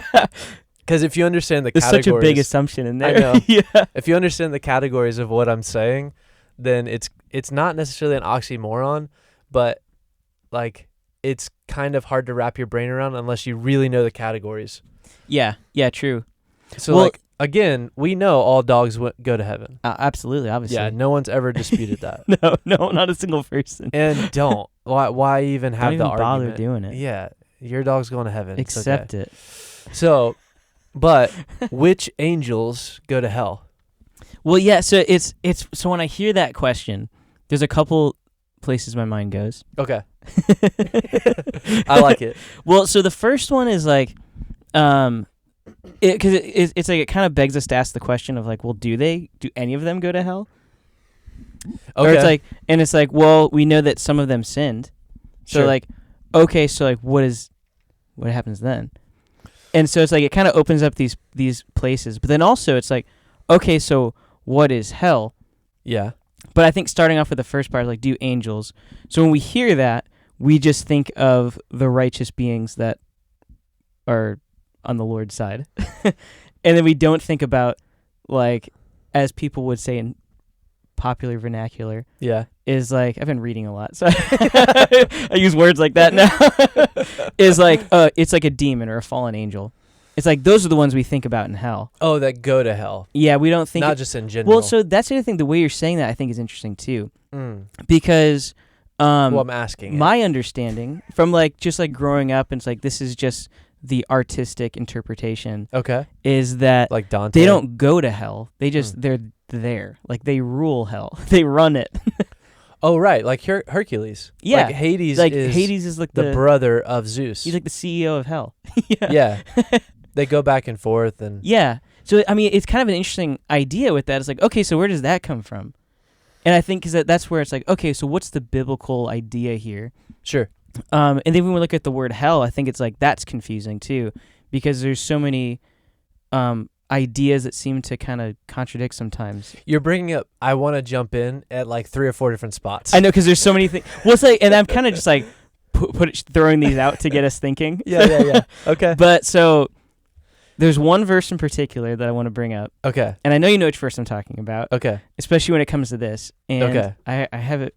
Because if you understand the There's categories... such a big assumption in there. I know. Yeah. If you understand the categories of what I'm saying, then it's not necessarily an oxymoron, but like it's kind of hard to wrap your brain around unless you really know the categories. Yeah. Yeah, true. So again, we know all dogs go to heaven. Absolutely, obviously. Yeah, no one's ever disputed that. No, not a single person. And don't. Why even have don't the even bother argument? doing it. Yeah, your dog's going to heaven. Accept it. So, but which angels go to hell? Well, yeah. So it's so when I hear that question, there's a couple places my mind goes. Okay. I like it. Well, so the first one is like, because it's like it kind of begs us to ask the question of like, well, do any of them go to hell? Okay. Or it's like, well, we know that some of them sinned, so Sure. like, okay, so like, what happens then? And so it's like it kind of opens up these places, but then also it's like, okay, so what is hell? Yeah. But I think starting off with the first part, like, do angels? So when we hear that, we just think of the righteous beings that are on the Lord's side. And then we don't think about, like, as people would say in popular vernacular, Yeah. is like, I've been reading a lot, so I use words like that now, is like, it's like a demon or a fallen angel. It's like those are the ones we think about in hell. Oh, that go to hell. Yeah, we don't think... Not just in general. Well, so that's the other thing. The way you're saying that, I think, is interesting, too. Because Because... well, I'm asking my understanding from, like, just, like, growing up, and it's like, this is just the artistic interpretation. Okay. Is that... Like Dante. They don't go to hell. They just... They're there. Like, they rule hell. They run it. Oh, right. Like Hercules. Yeah. Like Hades is like the brother of Zeus. He's like the CEO of hell. Yeah. They go back and forth and... Yeah. So, I mean, it's kind of an interesting idea with that. It's like, okay, so where does that come from? And I think that's where it's like, okay, so what's the biblical idea here? Sure. And then when we look at the word hell, I think it's like that's confusing too, because there's so many ideas that seem to kind of contradict sometimes. You're bringing up, I want to jump in at like 3 or 4 different spots. I know, because there's so many things. Well, it's like, and I'm kind of just like throwing these out to get us thinking. Yeah. Okay. But so... There's one verse in particular that I want to bring up. Okay. And I know you know which verse I'm talking about. Okay. Especially when it comes to this. And okay. I have it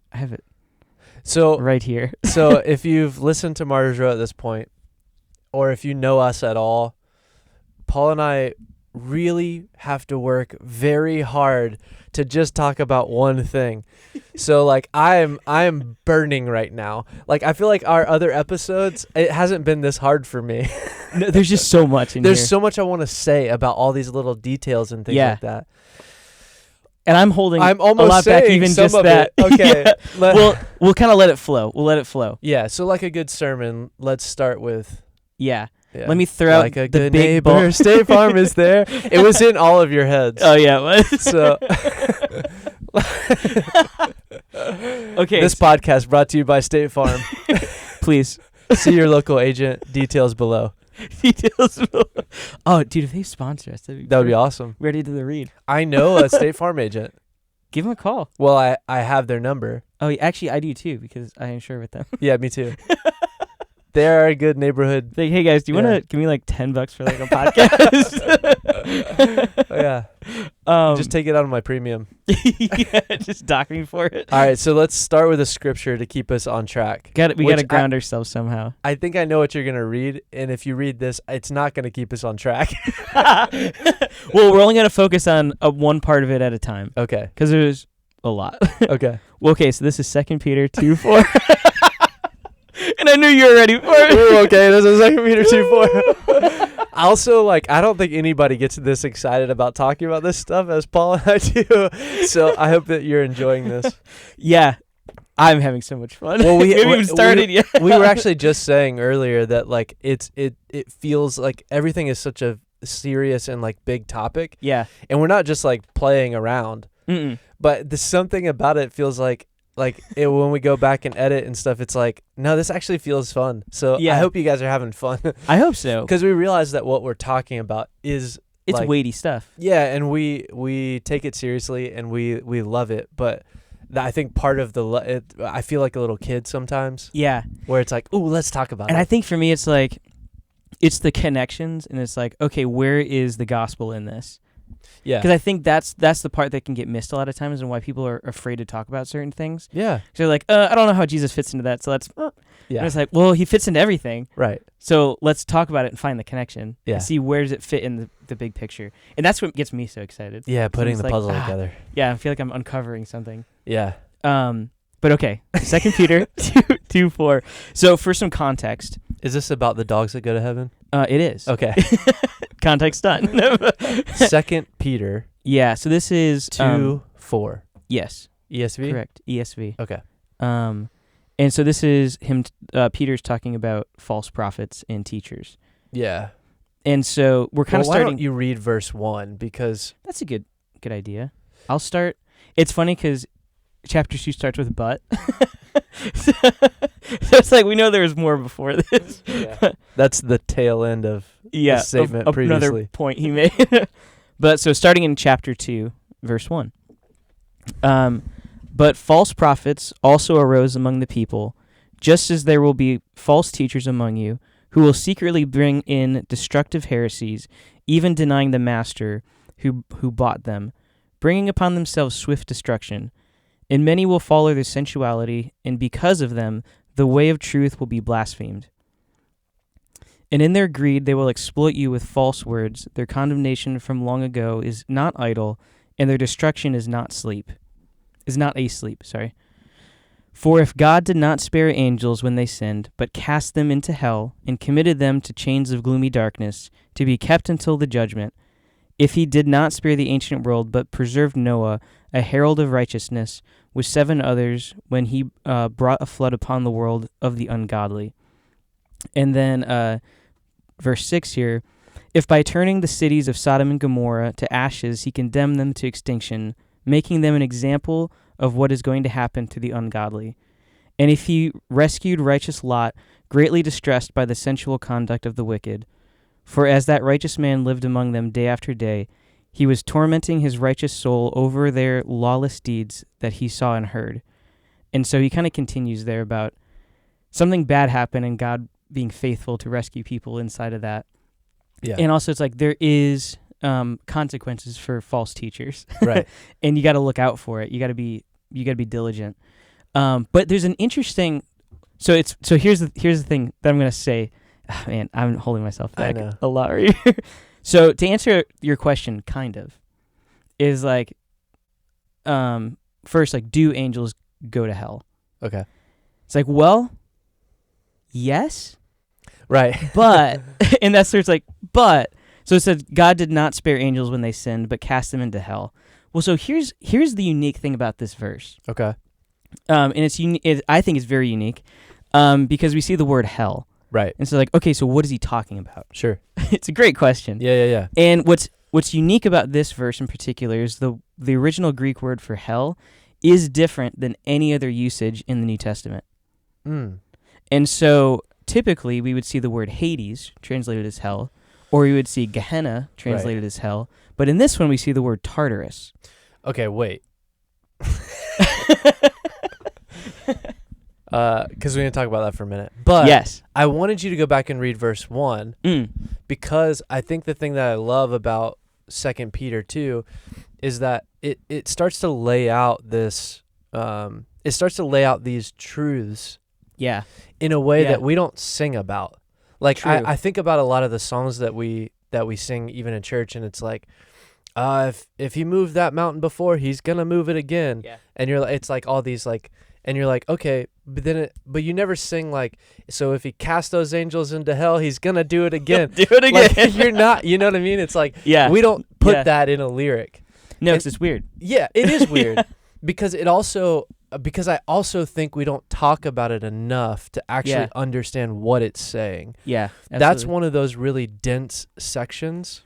so right here. So if you've listened to Martyr's Row at this point, or if you know us at all, Paul and I really have to work very hard to just talk about one thing. So like I'm burning right now. Like I feel like our other episodes, it hasn't been this hard for me. No, there's just so much in here. There's so much I want to say about all these little details and things like that. And I'm holding almost a lot back, even some just of that. It. Okay. Yeah. We'll kind of let it flow. We'll let it flow. Yeah. So like a good sermon, let's start with. Yeah. Let me throw out like a the good big neighbor. State Farm is there. It was in all of your heads. Oh yeah. So. Okay. This podcast brought to you by State Farm. Please see your local agent. Details below. Oh, dude, if they sponsor us, that would be awesome. Ready to the read. I know a State Farm agent. Give them a call. Well, I have their number. Oh, actually, I do too because I insure with them. Yeah, me too. They're a good neighborhood. Like, hey guys, do you want to give me like $10 for like a podcast? Oh, yeah. Just take it out of my premium. Yeah, just dock me for it. All right, so let's start with a scripture to keep us on track. We got to ground ourselves somehow. I think I know what you're gonna read, and if you read this, it's not gonna keep us on track. Well, we're only gonna focus on one part of it at a time. Okay. Because there's a lot. Okay. Well, okay, so this is 2 Peter 2:4. And I knew you were ready for it. Ooh, okay, this is 2 Peter 2:4. Also, like, I don't think anybody gets this excited about talking about this stuff as Paul and I do. So I hope that you're enjoying this. Yeah, I'm having so much fun. Well, we haven't even started yet. We were actually just saying earlier that like it feels like everything is such a serious and like big topic. Yeah, and we're not just like playing around. Mm-mm. But there's something about it feels like when we go back and edit and stuff, it's like, no, this actually feels fun. So yeah. I hope you guys are having fun. I hope so. Because we realize that what we're talking about is it's like, weighty stuff. Yeah, and we take it seriously and we love it. But I think part of I feel like a little kid sometimes. Yeah. Where it's like, ooh, let's talk about it. And I think for me, it's like, it's the connections, and it's like, okay, where is the gospel in this? Yeah, because I think that's the part that can get missed a lot of times, and why people are afraid to talk about certain things. Yeah, so they're like, I don't know how Jesus fits into that, so let's. Yeah. And it's like, well, he fits into everything. Right. So let's talk about it and find the connection. Yeah. And see where does it fit in the big picture. And that's what gets me so excited. Yeah, putting the like, puzzle together. Yeah, I feel like I'm uncovering something. Yeah. But okay, 2 Peter 2:4. So for some context, Is this about the dogs that go to heaven? it is. Okay. Context done. 2 Peter Yeah, so this is 2:4. yes, ESV? correct. ESV. Okay. And so this is him. Peter's talking about false prophets and teachers. Yeah. And so we're kind of Why starting. don't you read verse 1? Because That's a good idea. I'll start. It's funny because chapter 2 starts with but. So it's like we know there's more before this. yeah. That's the tail end of Yeah, the statement of another previously. point he made. But so starting in chapter 2, verse 1. But false prophets also arose among the people, just as there will be false teachers among you, who will secretly bring in destructive heresies, even denying the master who bought them, bringing upon themselves swift destruction. And many will follow their sensuality, and because of them, the way of truth will be blasphemed. And in their greed they will exploit you with false words. Their condemnation from long ago is not idle, and their destruction is not a sleep. For if God did not spare angels when they sinned, but cast them into hell, and committed them to chains of gloomy darkness, to be kept until the judgment, if he did not spare the ancient world, but preserved Noah, a herald of righteousness, with 7 others, when he brought a flood upon the world of the ungodly. And then verse 6 here, if by turning the cities of Sodom and Gomorrah to ashes he condemned them to extinction, making them an example of what is going to happen to the ungodly. And if he rescued righteous Lot, greatly distressed by the sensual conduct of the wicked, for as that righteous man lived among them day after day, he was tormenting his righteous soul over their lawless deeds that he saw and heard. And so he kind of continues there about something bad happened and God being faithful to rescue people inside of that. Yeah. And also it's like there is consequences for false teachers. Right. And you got to look out for it. You got to be diligent. But there's an interesting so here's the thing that I'm going to say. Oh, man, I'm holding myself back a lot right here. So to answer your question, kind of, is like, first, like, do angels go to hell? Okay. It's like, well, yes. Right. But, and that's where it's like, but, so it said, God did not spare angels when they sinned, but cast them into hell. Well, so here's the unique thing about this verse. Okay. And I think it's very unique, because we see the word hell. Right. And so like, okay, so what is he talking about? Sure. It's a great question. Yeah. And what's unique about this verse in particular is the original Greek word for hell is different than any other usage in the New Testament. And so typically we would see the word Hades translated as hell, or we would see Gehenna translated as hell. But in this one we see the word Tartarus. Okay, wait. Because we're going to talk about that for a minute. But yes. I wanted you to go back and read verse 1 because I think the thing that I love about 2 Peter 2 is that it starts to lay out this it starts to lay out these truths in a way that we don't sing about. Like I think about a lot of the songs that we sing even in church, and it's like if he moved that mountain before, he's going to move it again. Yeah. And it's like all these like, and you're like, okay, but you never sing like, so if he cast those angels into hell, he's gonna do it again. Do it again. Like, you're not, you know what I mean? It's like, we don't put that in a lyric. No, because it's weird. Yeah, it is weird because I also think we don't talk about it enough to actually understand what it's saying. Yeah, absolutely. That's one of those really dense sections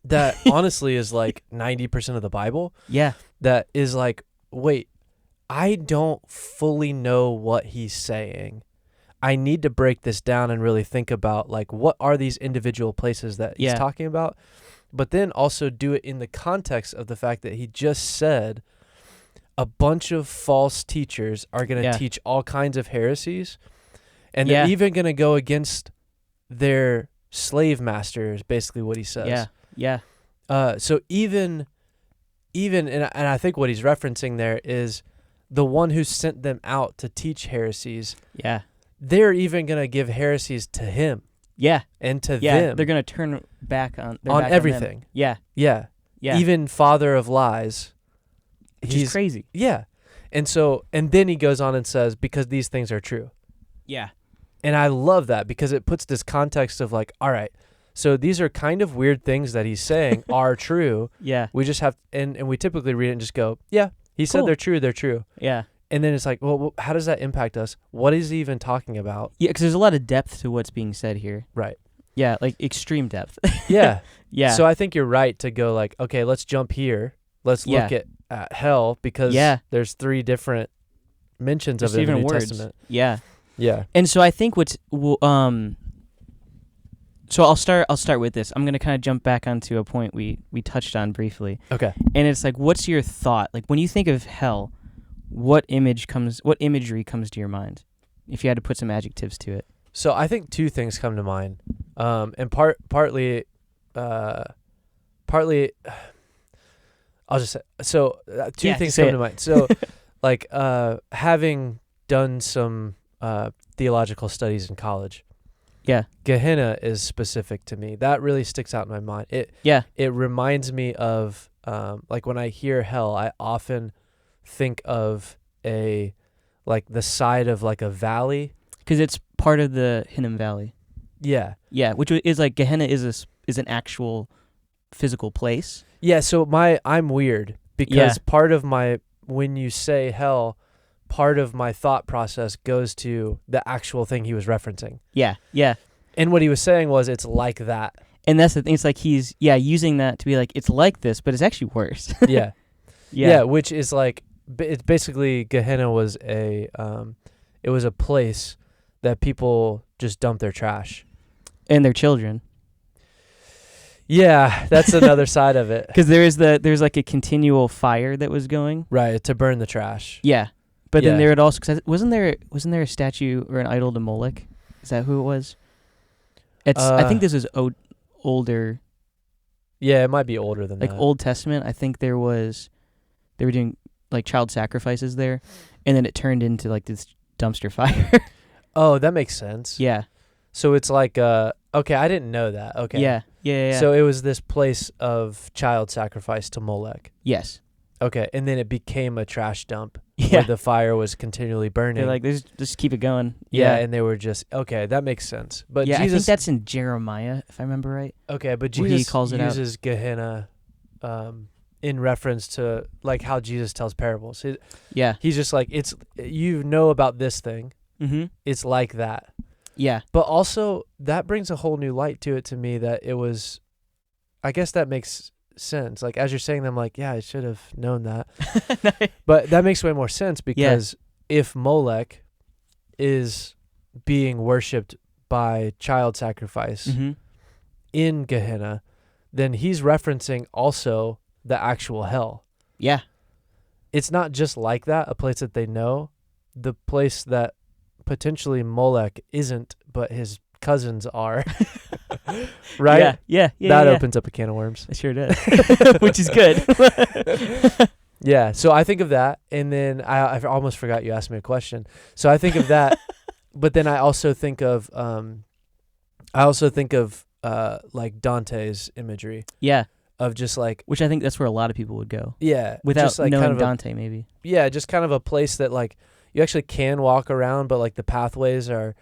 that honestly is like 90% of the Bible. Yeah, that is like, wait, I don't fully know what he's saying. I need to break this down and really think about like what are these individual places that he's talking about, but then also do it in the context of the fact that he just said a bunch of false teachers are going to teach all kinds of heresies, and they're even going to go against their slave masters, basically what he says. So even and I think what he's referencing there is the one who sent them out to teach heresies. Yeah. they're even going to give heresies to him Yeah. and to Yeah. them They're going to turn back on everything. Yeah. Yeah. Yeah. Even father of lies. Which is crazy. Yeah. And then he goes on and says, because these things are true. Yeah. And I love that because it puts this context of like, all right, so these are kind of weird things that he's saying are true. Yeah. We just have, and we typically read it and just go, yeah, he said Cool. they're true. Yeah. And then it's like, well, how does that impact us? What is he even talking about? Yeah, because there's a lot of depth to what's being said here. Right. Yeah, like extreme depth. Yeah. Yeah. So I think you're right to go like, okay, let's jump here. Let's look at hell because there's 3 different mentions of it in the New Testament. Yeah. Yeah. And so I think so I'll start with this. I'm going to kind of jump back onto a point we touched on briefly. Okay. And it's like, what's your thought? Like when you think of hell, what imagery comes to your mind? If you had to put some adjectives to it. So I think 2 things come to mind. And partly I'll just say, so 2 things come to mind. So like having done some theological studies in college. Yeah. Gehenna is specific to me. That really sticks out in my mind. It reminds me of like when I hear hell, I often think of the side of like a valley, because it's part of the Hinnom Valley. Yeah. Yeah, which is like Gehenna is an actual physical place. Yeah, so I'm weird because part of when you say hell, part of my thought process goes to the actual thing he was referencing. Yeah, yeah. And what he was saying was it's like that. And that's the thing. It's like he's using that to be like, it's like this, but it's actually worse. Yeah. Yeah, which is like, it's basically Gehenna was it was a place that people just dump their trash. And their children. Yeah, that's another side of it. Because there's like a continual fire that was going. Right, to burn the trash. Yeah. But then there would also, cause wasn't there a statue or an idol to Molech? Is that who it was? I think this is older. Yeah, it might be older than like that. Old Testament. I think they were doing like child sacrifices there, and then it turned into like this dumpster fire. Oh, that makes sense. Yeah. So it's like okay, I didn't know that. Okay. Yeah. So it was this place of child sacrifice to Molech. Yes. Okay, and then it became a trash dump Yeah. where the fire was continually burning. They're like, just keep it going. Yeah, and they were just, okay, that makes sense. But yeah, Jesus, I think that's in Jeremiah, if I remember right. Okay, but where Jesus he calls uses Gehenna in reference to like how Jesus tells parables. He's just like, it's about this thing. Mm-hmm. It's like that. Yeah. But also, that brings a whole new light to it to me that it was, I guess that makes sense. Like, as you're saying, I'm like, yeah, I should have known that. But that makes way more sense because if Molech is being worshipped by child sacrifice in Gehenna, then he's referencing also the actual hell. Yeah. It's not just like that, a place that they know, the place that potentially Molech isn't, but his cousins are. Right? Yeah. That opens up a can of worms. It sure does. Which is good. Yeah. So I think of that, and then I almost forgot you asked me a question. So I think of that, but then I also think of like Dante's imagery. Yeah. Of just like, which I think that's where a lot of people would go. Yeah. Without just like knowing kind of Dante, maybe. Yeah, just kind of a place that like you actually can walk around, but like the pathways are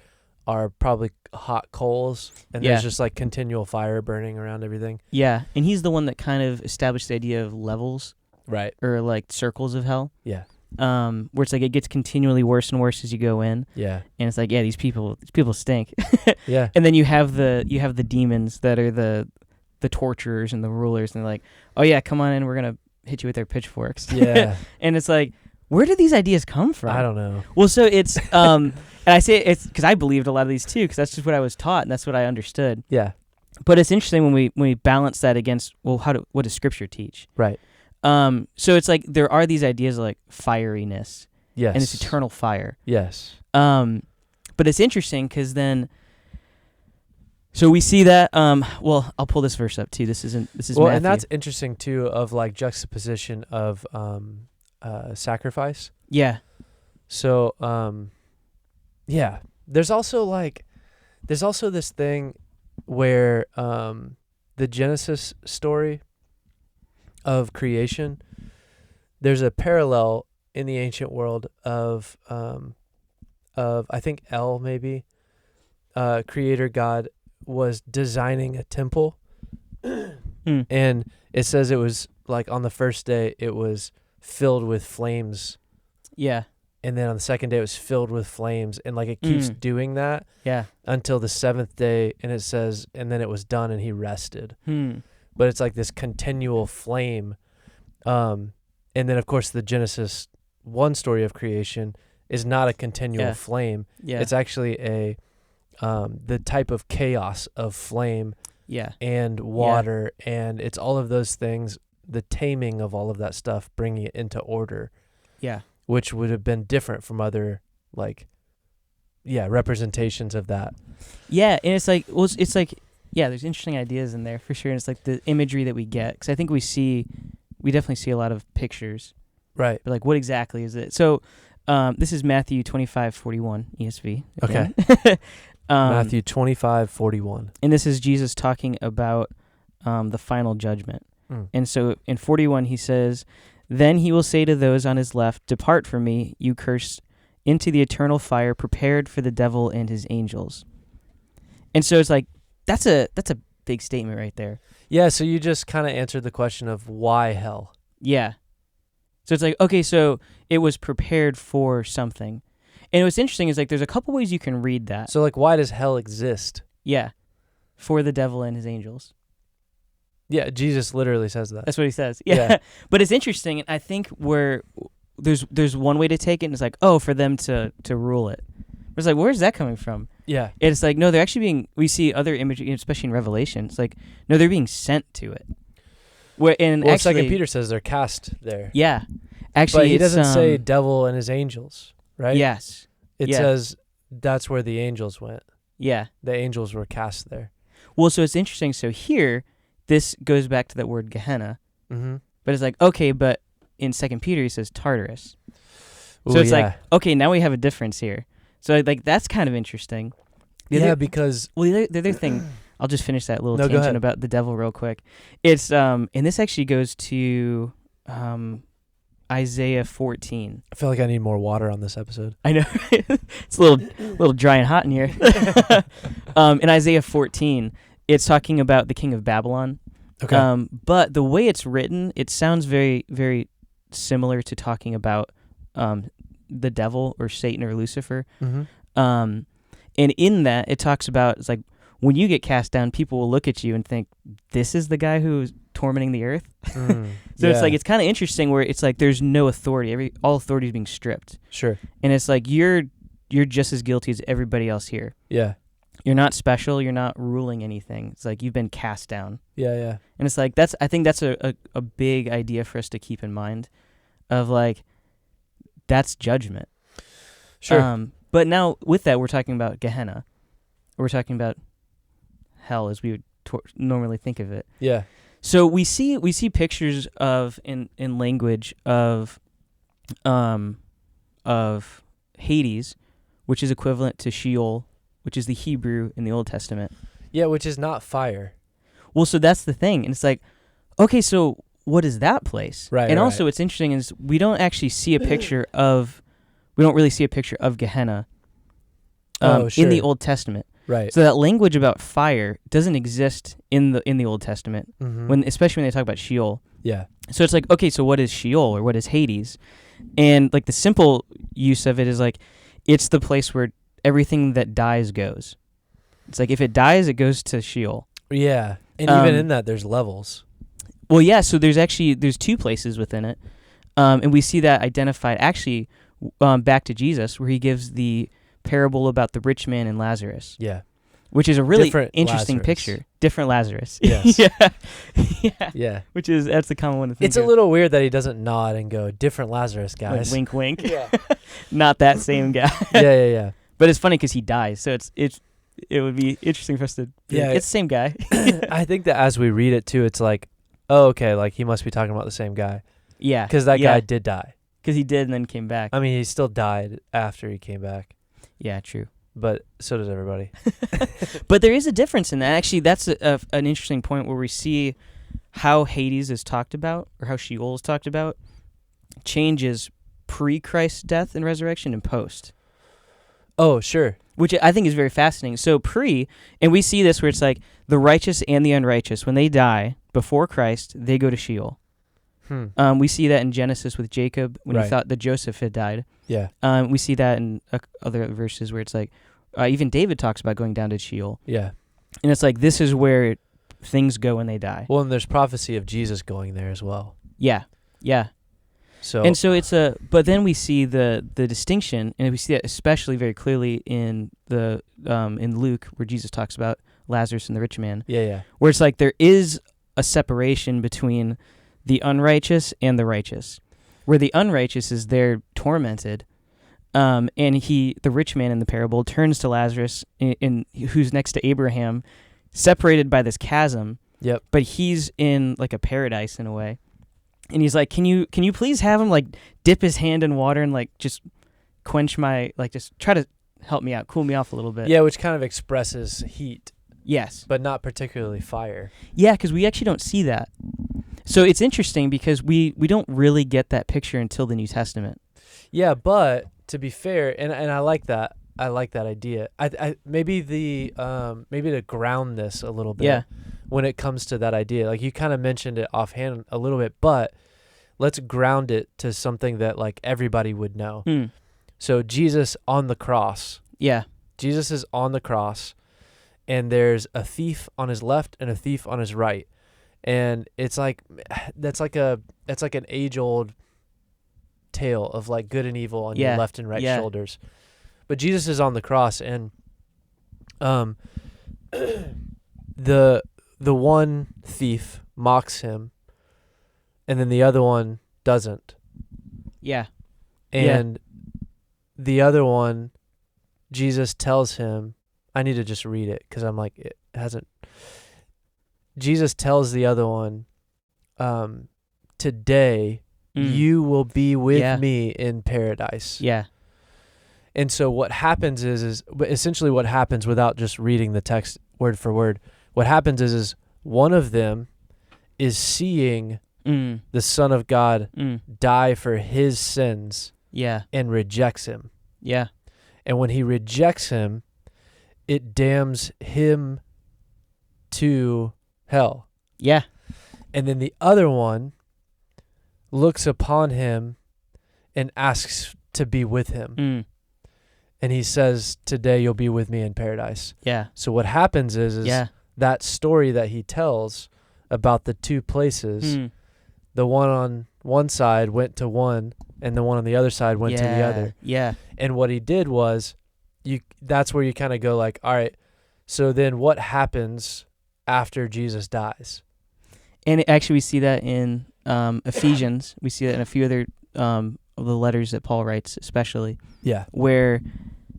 probably hot coals, and there's just like continual fire burning around everything. Yeah, and he's the one that kind of established the idea of levels, right, or like circles of hell. Yeah. Where it's like it gets continually worse and worse as you go in. Yeah. And it's like, yeah, these people stink. Yeah. And then you have the demons that are the torturers and the rulers, and they're like, oh yeah, come on in, we're gonna hit you with our pitchforks. Yeah. And it's like, where did these ideas come from? I don't know. Well, so it's and I say it's because I believed a lot of these too, because that's just what I was taught and that's what I understood. Yeah. But it's interesting when we balance that against, well, what does Scripture teach? Right. So it's like there are these ideas like fieriness. Yes. And it's eternal fire. Yes. But it's interesting because then. So we see that. Well, I'll pull this verse up too. This is well, Matthew. And that's interesting too, of like juxtaposition of sacrifice. Yeah. So yeah, There's also this thing where the Genesis story of creation, there's a parallel in the ancient world of I think El maybe, creator God was designing a temple, and it says it was like on the first day it was filled with flames. Yeah. And then on the second day it was filled with flames, and like it keeps doing that until the seventh day, and it says, and then it was done and he rested. But it's like this continual flame. And then of course the Genesis 1 story of creation is not a continual flame. Yeah. It's actually the type of chaos of flame and water, and it's all of those things, the taming of all of that stuff, bringing it into order. Yeah. Which would have been different from other, representations of that. Yeah, and it's like, there's interesting ideas in there for sure. And it's like the imagery that we get, because I think we definitely see a lot of pictures. Right. But like, what exactly is it? So, this is Matthew 25:41 ESV. Again. Okay. Matthew 25:41. And this is Jesus talking about the final judgment. And so in 41 he says, "Then he will say to those on his left, 'Depart from me, you cursed, into the eternal fire prepared for the devil and his angels.'" And so it's like, that's a big statement right there. Yeah, so you just kind of answered the question of why hell. Yeah. So it's like, okay, so it was prepared for something. And what's interesting is like there's a couple ways you can read that. So like, why does hell exist? Yeah. For the devil and his angels. Yeah, Jesus literally says that. That's what he says. Yeah. But it's interesting, and I think where there's one way to take it, and it's like, oh, for them to rule it. But it's like, where's that coming from? Yeah. It's like, no, they're actually we see other imagery, especially in Revelation, it's like, no, they're being sent to it. Second Peter says they're cast there. Yeah. Actually, but he doesn't say devil and his angels, right? Yes. It says that's where the angels went. Yeah. The angels were cast there. Well, so it's interesting. So here, this goes back to that word Gehenna. Mm-hmm. But it's like, okay, but in 2 Peter, he says Tartarus. So it's like, okay, now we have a difference here. So like that's kind of interesting. Because... Well, the other thing, I'll just finish that little tangent about the devil real quick. It's, and this actually goes to Isaiah 14. I feel like I need more water on this episode. I know. It's a little dry and hot in here. In Isaiah 14... it's talking about the king of Babylon. Okay. But the way it's written, it sounds very, very similar to talking about the devil or Satan or Lucifer. Mm-hmm. And in that, it talks about, it's like, when you get cast down, people will look at you and think, this is the guy who's tormenting the earth? It's like, it's kind of interesting where it's like there's no authority. All authority is being stripped. Sure. And it's like, you're just as guilty as everybody else here. Yeah. You're not special. You're not ruling anything. It's like you've been cast down. Yeah, yeah. And it's like I think that's a big idea for us to keep in mind, of like that's judgment. Sure. But now with that, we're talking about Gehenna. We're talking about hell as we would normally think of it. Yeah. So we see pictures of in language of Hades, which is equivalent to Sheol, which is the Hebrew in the Old Testament. Yeah, which is not fire. Well, so that's the thing. And it's like, okay, so what is that place? Right. And also what's interesting is we don't really see a picture of Gehenna in the Old Testament. Right. So that language about fire doesn't exist in the Old Testament, especially when they talk about Sheol. Yeah. So it's like, okay, so what is Sheol or what is Hades? And like the simple use of it is like, it's the place where everything that dies goes. It's like if it dies, it goes to Sheol. Yeah, and even in that, there's levels. Well, yeah. So there's two places within it, and we see that identified actually back to Jesus, where he gives the parable about the rich man and Lazarus. Yeah, which is a really interesting picture. Different Lazarus. Yes. Yeah. That's the common one to think of. It's a little weird that he doesn't nod and go, "Different Lazarus, guys." Like, wink, wink. Yeah. Not that same guy. Yeah. But it's funny because he dies, so it would be interesting for us to. It's the same guy. I think that as we read it too, it's like, oh, okay, like he must be talking about the same guy. Yeah, because that guy did die. Because he did and then came back. I mean, he still died after he came back. Yeah, true. but so does everybody. But there is a difference in that. Actually, that's an interesting point where we see how Hades is talked about, or how Sheol is talked about, changes pre-Christ's death and resurrection and post. Oh, sure. Which I think is very fascinating. So and we see this where it's like the righteous and the unrighteous, when they die before Christ, they go to Sheol. We see that in Genesis with Jacob when he thought that Joseph had died. Yeah. We see that in other verses where it's like, even David talks about going down to Sheol. Yeah. And it's like, this is where things go when they die. Well, and there's prophecy of Jesus going there as well. Yeah. Yeah. So it's but then we see the distinction, and we see that especially very clearly in in Luke, where Jesus talks about Lazarus and the rich man. Yeah. Where it's like there is a separation between the unrighteous and the righteous, where the unrighteous is there tormented, and the rich man in the parable turns to Lazarus, who's next to Abraham, separated by this chasm. Yep. But he's in like a paradise in a way. And he's like, can you please have him like dip his hand in water and like just quench just try to help me out, cool me off a little bit. Yeah, which kind of expresses heat. Yes. But not particularly fire. Yeah, because we actually don't see that. So it's interesting because we don't really get that picture until the New Testament. Yeah, but to be fair, and I like that. I like that idea. I maybe to ground this a little bit. Yeah. When it comes to that idea, like you kind of mentioned it offhand a little bit, but let's ground it to something that like everybody would know. So Jesus on the cross. Yeah. Jesus is on the cross, and there's a thief on his left and a thief on his right. And it's like that's like an age-old tale of like good and evil on your left and right shoulders. But Jesus is on the cross, and the one thief mocks him, and then the other one doesn't. Yeah. And the other one, Jesus tells him, I need to just read it because I'm like, it hasn't. Jesus tells the other one, today you will be with me in paradise. Yeah. And so what happens is essentially what happens without just reading the text word for word. What happens is one of them is seeing the Son of God die for his sins and rejects him. Yeah. And when he rejects him, it damns him to hell. Yeah. And then the other one looks upon him and asks to be with him. And he says, today you'll be with me in paradise. Yeah. So what happens is that story that he tells about the two places, the one on one side went to one and the one on the other side went to the other. Yeah. And what he did was, that's where you kind of go like, all right, so then what happens after Jesus dies? And actually we see that in Ephesians. We see that in a few other of the letters that Paul writes, especially. Yeah.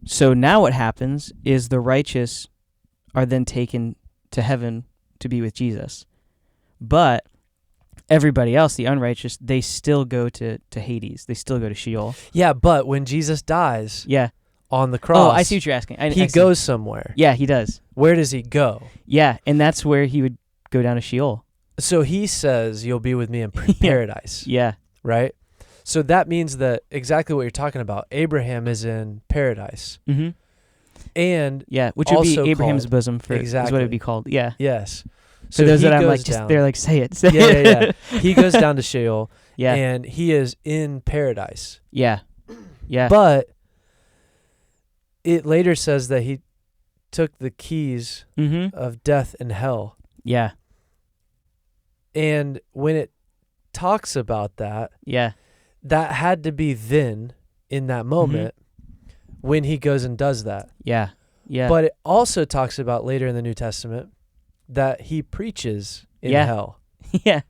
So now what happens is the righteous are then taken to heaven to be with Jesus. But everybody else, the unrighteous, they still go to Hades. They still go to Sheol. Yeah, but when Jesus dies on the cross... Oh, I see what you're asking. He goes somewhere. Yeah, he does. Where does he go? Yeah, and that's where he would go down to Sheol. So he says, you'll be with me in paradise. Yeah. Right? So that means that exactly what you're talking about. Abraham is in paradise. Mm-hmm. And which would be Abraham's bosom is what it would be called. Yeah. Yes. So those that I'm like, they're like, say it. Yeah. He goes down to Sheol. Yeah. And he is in paradise. Yeah. Yeah. But it later says that he took the keys of death and hell. Yeah. And when it talks about that, that had to be then in that moment when he goes and does that. Yeah. Yeah. But it also talks about later in the New Testament that he preaches in hell. Yeah.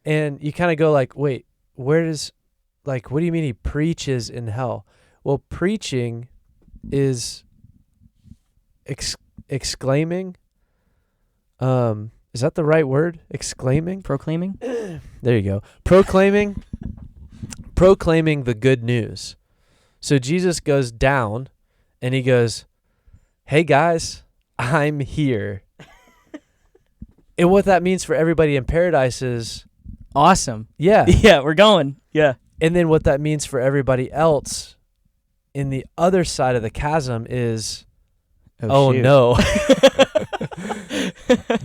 And you kind of go like, wait, what do you mean he preaches in hell? Well, preaching is exclaiming. Is that the right word? Exclaiming? Proclaiming? There you go. Proclaiming the good news. So Jesus goes down and he goes, hey guys, I'm here. And what that means for everybody in paradise is, Awesome. yeah. Yeah, we're going. Yeah. And then what that means for everybody else in the other side of the chasm is, oh shoot. no,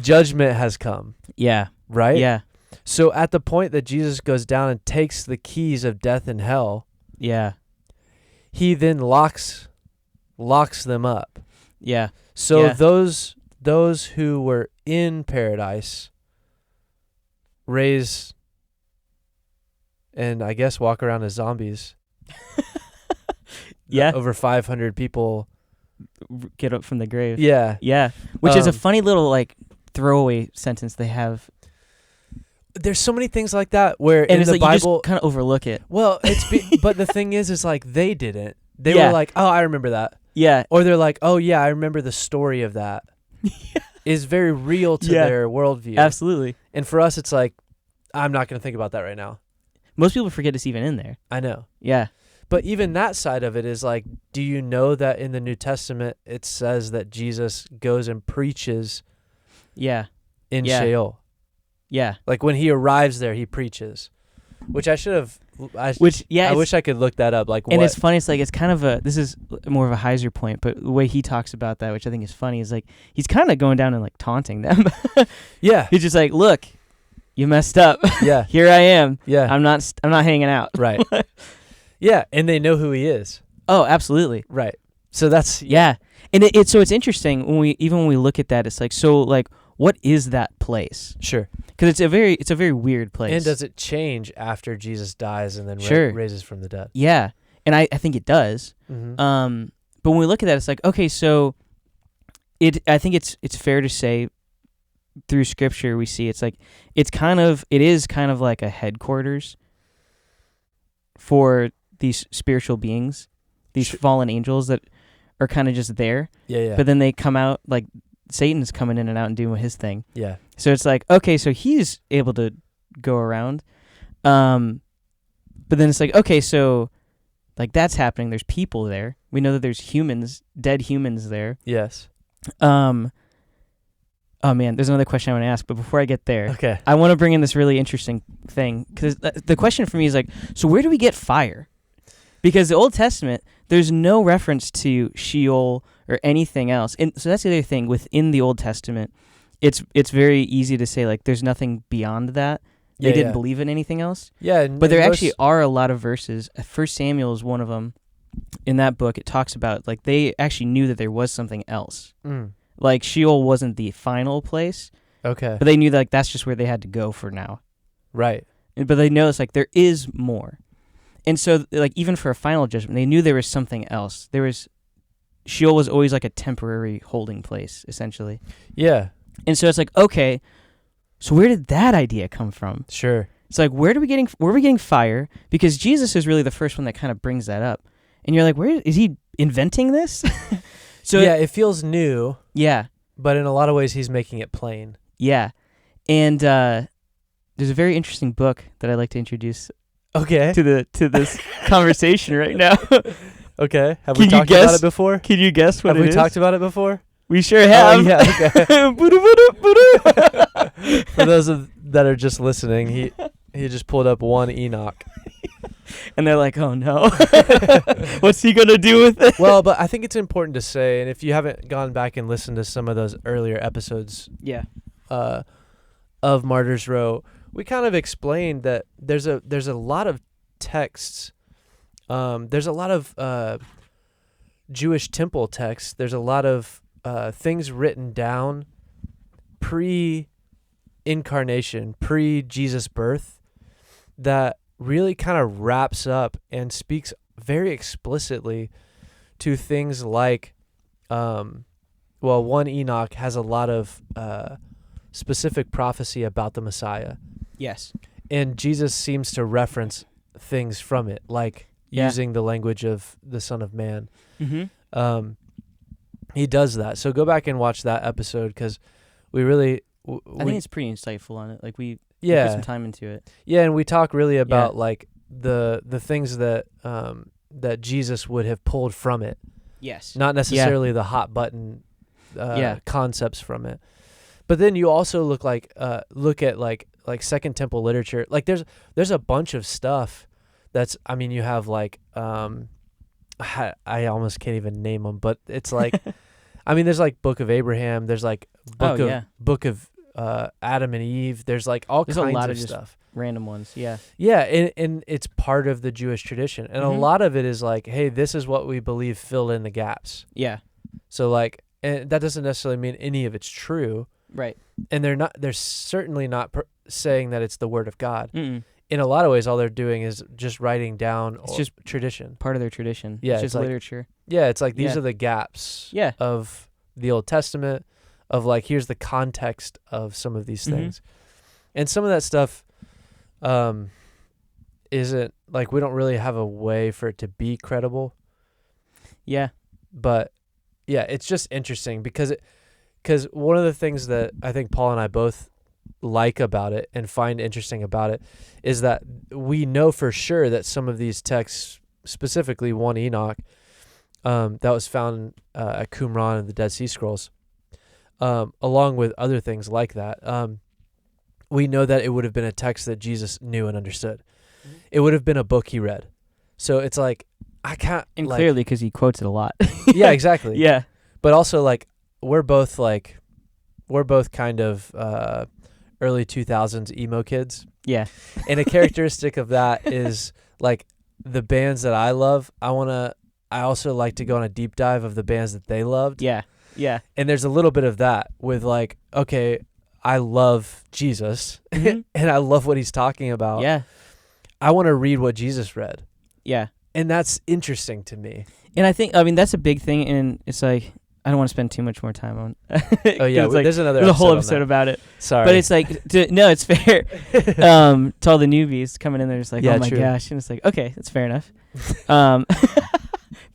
judgment has come, Yeah. right? Yeah. So at the point that Jesus goes down and takes the keys of death and hell, Yeah. he then locks them up. Yeah. So Yeah. those who were in paradise raise and I guess walk around as zombies. Yeah. Over 500 people Get up from the grave. Yeah. Yeah. Which is a Um, funny little like throwaway sentence they have. There's so many things like that where And in it's the like Bible, you just kind of overlook it. well, but the thing is like they didn't. They Yeah. were like, "Oh, I remember that." Yeah. Or they're like, "Oh yeah, I remember the story of that." Is very real to Yeah. their worldview. Absolutely. And for us, it's like, I'm not going to think about that right now. Most people forget it's even in there. I know. Yeah. But even that side of it is like, do you know that in the New Testament it says that Jesus goes and preaches Yeah. in Yeah. Sheol? Yeah. Like when he arrives there, he preaches. Which I should have. I Yeah. wish I could look that up. Like, And what? it's funny. It's like it's kind of this is more of a Heiser point, but the way he talks about that, which I think is funny, is like he's kind of going down and like taunting them. Yeah. He's just like, look, you messed up. Yeah. Here I am. Yeah. I'm not hanging out. Right. Yeah, and they know who he is. Oh, absolutely. Right. So that's Yeah. And it's interesting when we look at that. It's like, so like, what is that place? sure. Because it's a very weird place. And does it change after Jesus dies and then Sure. raises from the dead? Yeah. And I think it does. Mm-hmm. But when we look at that, it's like, okay, so I think it's fair to say through scripture we see it's like it is kind of like a headquarters for these spiritual beings, these fallen angels that are kind of just there. Yeah. But then they come out, like Satan's coming in and out and doing his thing. Yeah. So it's like, okay, so he's able to go around. But then it's like, okay, so like that's happening. There's people there. We know that there's humans, dead humans there. Yes. Oh man, there's another question I want to ask, but before I get there, Okay. I want to bring in this really interesting thing, because the question for me is like, so where do we get fire? Because the Old Testament, there's no reference to Sheol or anything else, and so that's the other thing within the Old Testament. It's very easy to say like there's nothing beyond that. They didn't believe in anything else. Yeah, but there actually are a lot of verses. 1 Samuel is one of them. In that book, it talks about like they actually knew that there was something else. Like Sheol wasn't the final place, Okay. but they knew that like that's just where they had to go for now. Right. But they know it's like there is more. And so like even for a final judgment, they knew there was something else. Sheol was always like a temporary holding place, essentially. Yeah. And so it's like, okay, so where did that idea come from? Sure. It's like where are we getting fire? Because Jesus is really the first one that kind of brings that up. And you're like, where is he inventing this? So yeah, it feels new. Yeah. But in a lot of ways, he's making it plain. Yeah. And there's a very interesting book that I'd like to introduce Okay. to this conversation right now. Okay. Have Can we you talked guess- about it before? Can you guess what Have it we is? talked about it before? We sure have. Oh, yeah. Okay. For those that are just listening, he just pulled up one Enoch. And they're like, oh no. What's he going to do with it? Well, but I think it's important to say, and if you haven't gone back and listened to some of those earlier episodes Yeah. of Martyr's Row, we kind of explained that there's a lot of texts. There's a lot of Jewish temple texts. There's a lot of things written down pre-incarnation, pre-Jesus birth, that really kind of wraps up and speaks very explicitly to things like, one Enoch has a lot of specific prophecy about the Messiah. Yes. And Jesus seems to reference things from it, like using the language of the Son of Man. Mm-hmm. He does that. So go back and watch that episode, because we really... I think it's pretty insightful on it. Like we put yeah, some time into it. yeah, and we talk really about like the things that that Jesus would have pulled from it. Yes. not necessarily the hot button concepts from it. But then you also look at like Second Temple literature. Like there's a bunch of stuff that's, I mean, you have like I almost can't even name them, but it's like I mean, there's like Book of Abraham, there's like Book of Adam and Eve. There's like there's kinds a lot of just stuff. Random ones, yeah. Yeah, and it's part of the Jewish tradition. And a lot of it is like, hey, this is what we believe, fill in the gaps. Yeah. So like, and that doesn't necessarily mean any of it's true. Right. And they're certainly not saying that it's the word of God. Mm-mm. In a lot of ways, all they're doing is just writing down just tradition. Part of their tradition. Yeah, it's just like, literature. Yeah, it's like these are the gaps of the Old Testament, of like, here's the context of some of these things. And some of that stuff isn't, like, we don't really have a way for it to be credible. Yeah. But yeah, it's just interesting because one of the things that I think Paul and I both like about it and find interesting about it is that we know for sure that some of these texts, specifically 1 Enoch, that was found at Qumran in the Dead Sea Scrolls, along with other things like that, we know that it would have been a text that Jesus knew and understood. It would have been a book he read. So it's like, I can't... And like, clearly because he quotes it a lot. Yeah, exactly. Yeah. But also, like, we're both kind of early 2000s emo kids. Yeah. And a characteristic of that is, like, the bands that I love, I also like to go on a deep dive of the bands that they loved. Yeah. Yeah. And there's a little bit of that with, like, okay, I love Jesus and I love what he's talking about. Yeah. I want to read what Jesus read. Yeah. And that's interesting to me. And I think, that's a big thing, and it's like, I don't want to spend too much more time on. Oh yeah, like, there's a whole episode about it. Sorry, but it's like, no, it's fair. To all the newbies coming in there, just like, oh my gosh, and it's like, okay, that's fair enough.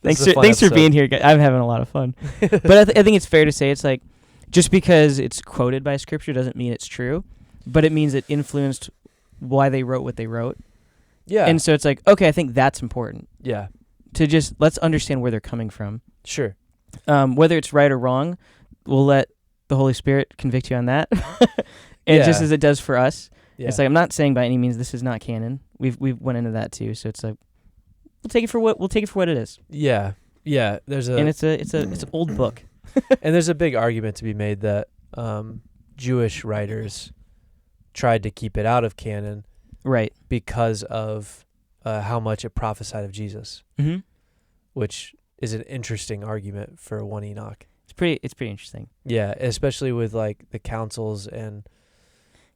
Thanks for being here, guys. I'm having a lot of fun. But I think it's fair to say it's like, just because it's quoted by Scripture doesn't mean it's true, but it means it influenced why they wrote what they wrote. Yeah, and so it's like, okay, I think that's important. Yeah, to just let's understand where they're coming from. Sure. Whether it's right or wrong, we'll let the Holy Spirit convict you on that. And just as it does for us, it's like, I'm not saying by any means this is not canon. We've went into that too. So it's like, we'll take it for what it is. Yeah. Yeah. And it's an old book. And there's a big argument to be made that Jewish writers tried to keep it out of canon, right? Because of how much it prophesied of Jesus, which is an interesting argument for 1 Enoch. It's pretty interesting. Yeah, especially with like the councils and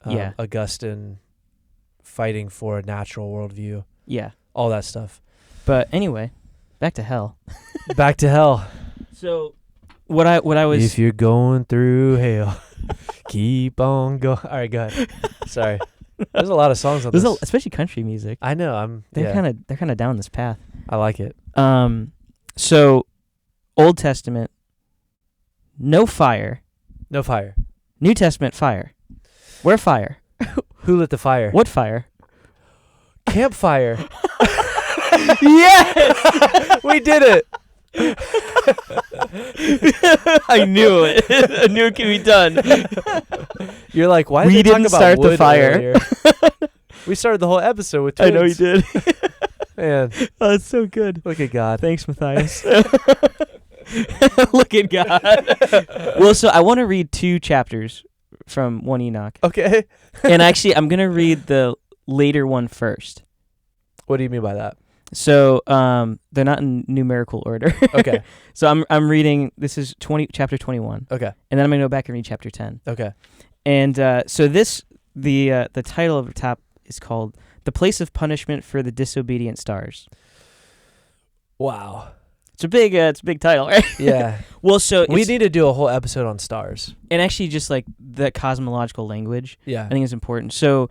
Augustine fighting for a natural worldview. Yeah, all that stuff. But anyway, back to hell. Back to hell. So, what I was. If you're going through hell, keep on going. All right, go ahead. Sorry. There's a lot of songs on this, especially country music. I know. They're kind of down this path. I like it. So, Old Testament, no fire. No fire. New Testament, fire. Where fire? Who lit the fire? What fire? Campfire. Yes! We did it. I knew it. I knew it could be done. You're like, why did we didn't start the fire? We started the whole episode with twins. I know you did. Man. Oh, it's so good. Look at God. Thanks, Matthias. Look at God. Well, so I want to read 2 chapters from 1 Enoch. Okay. And actually, I'm going to read the later one first. What do you mean by that? So, they're not in numerical order. Okay. So I'm reading, this is chapter 21. Okay. And then I'm going to go back and read chapter 10. Okay. And so the title of the top is called The Place of Punishment for the Disobedient Stars. Wow. It's a big title, right? Yeah. Well, so we need to do a whole episode on stars. And actually just like the cosmological language. Yeah. I think is important. So,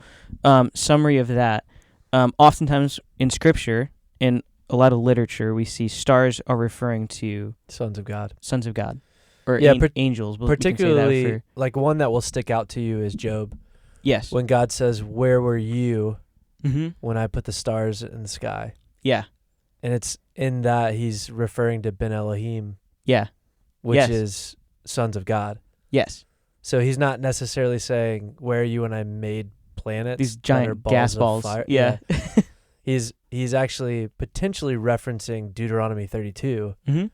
summary of that. Oftentimes in Scripture, in a lot of literature, we see stars are referring to sons of God. Or angels. Particularly, like one that will stick out to you is Job. Yes. When God says, "Where were you when I put the stars in the sky?" Yeah. And it's in that he's referring to Ben Elohim, Yeah. which Yes. is sons of God. Yes. So he's not necessarily saying, where are you when I made planets? These that giant are gas of balls. fire? Yeah. He's actually potentially referencing Deuteronomy 32 Mm-hmm.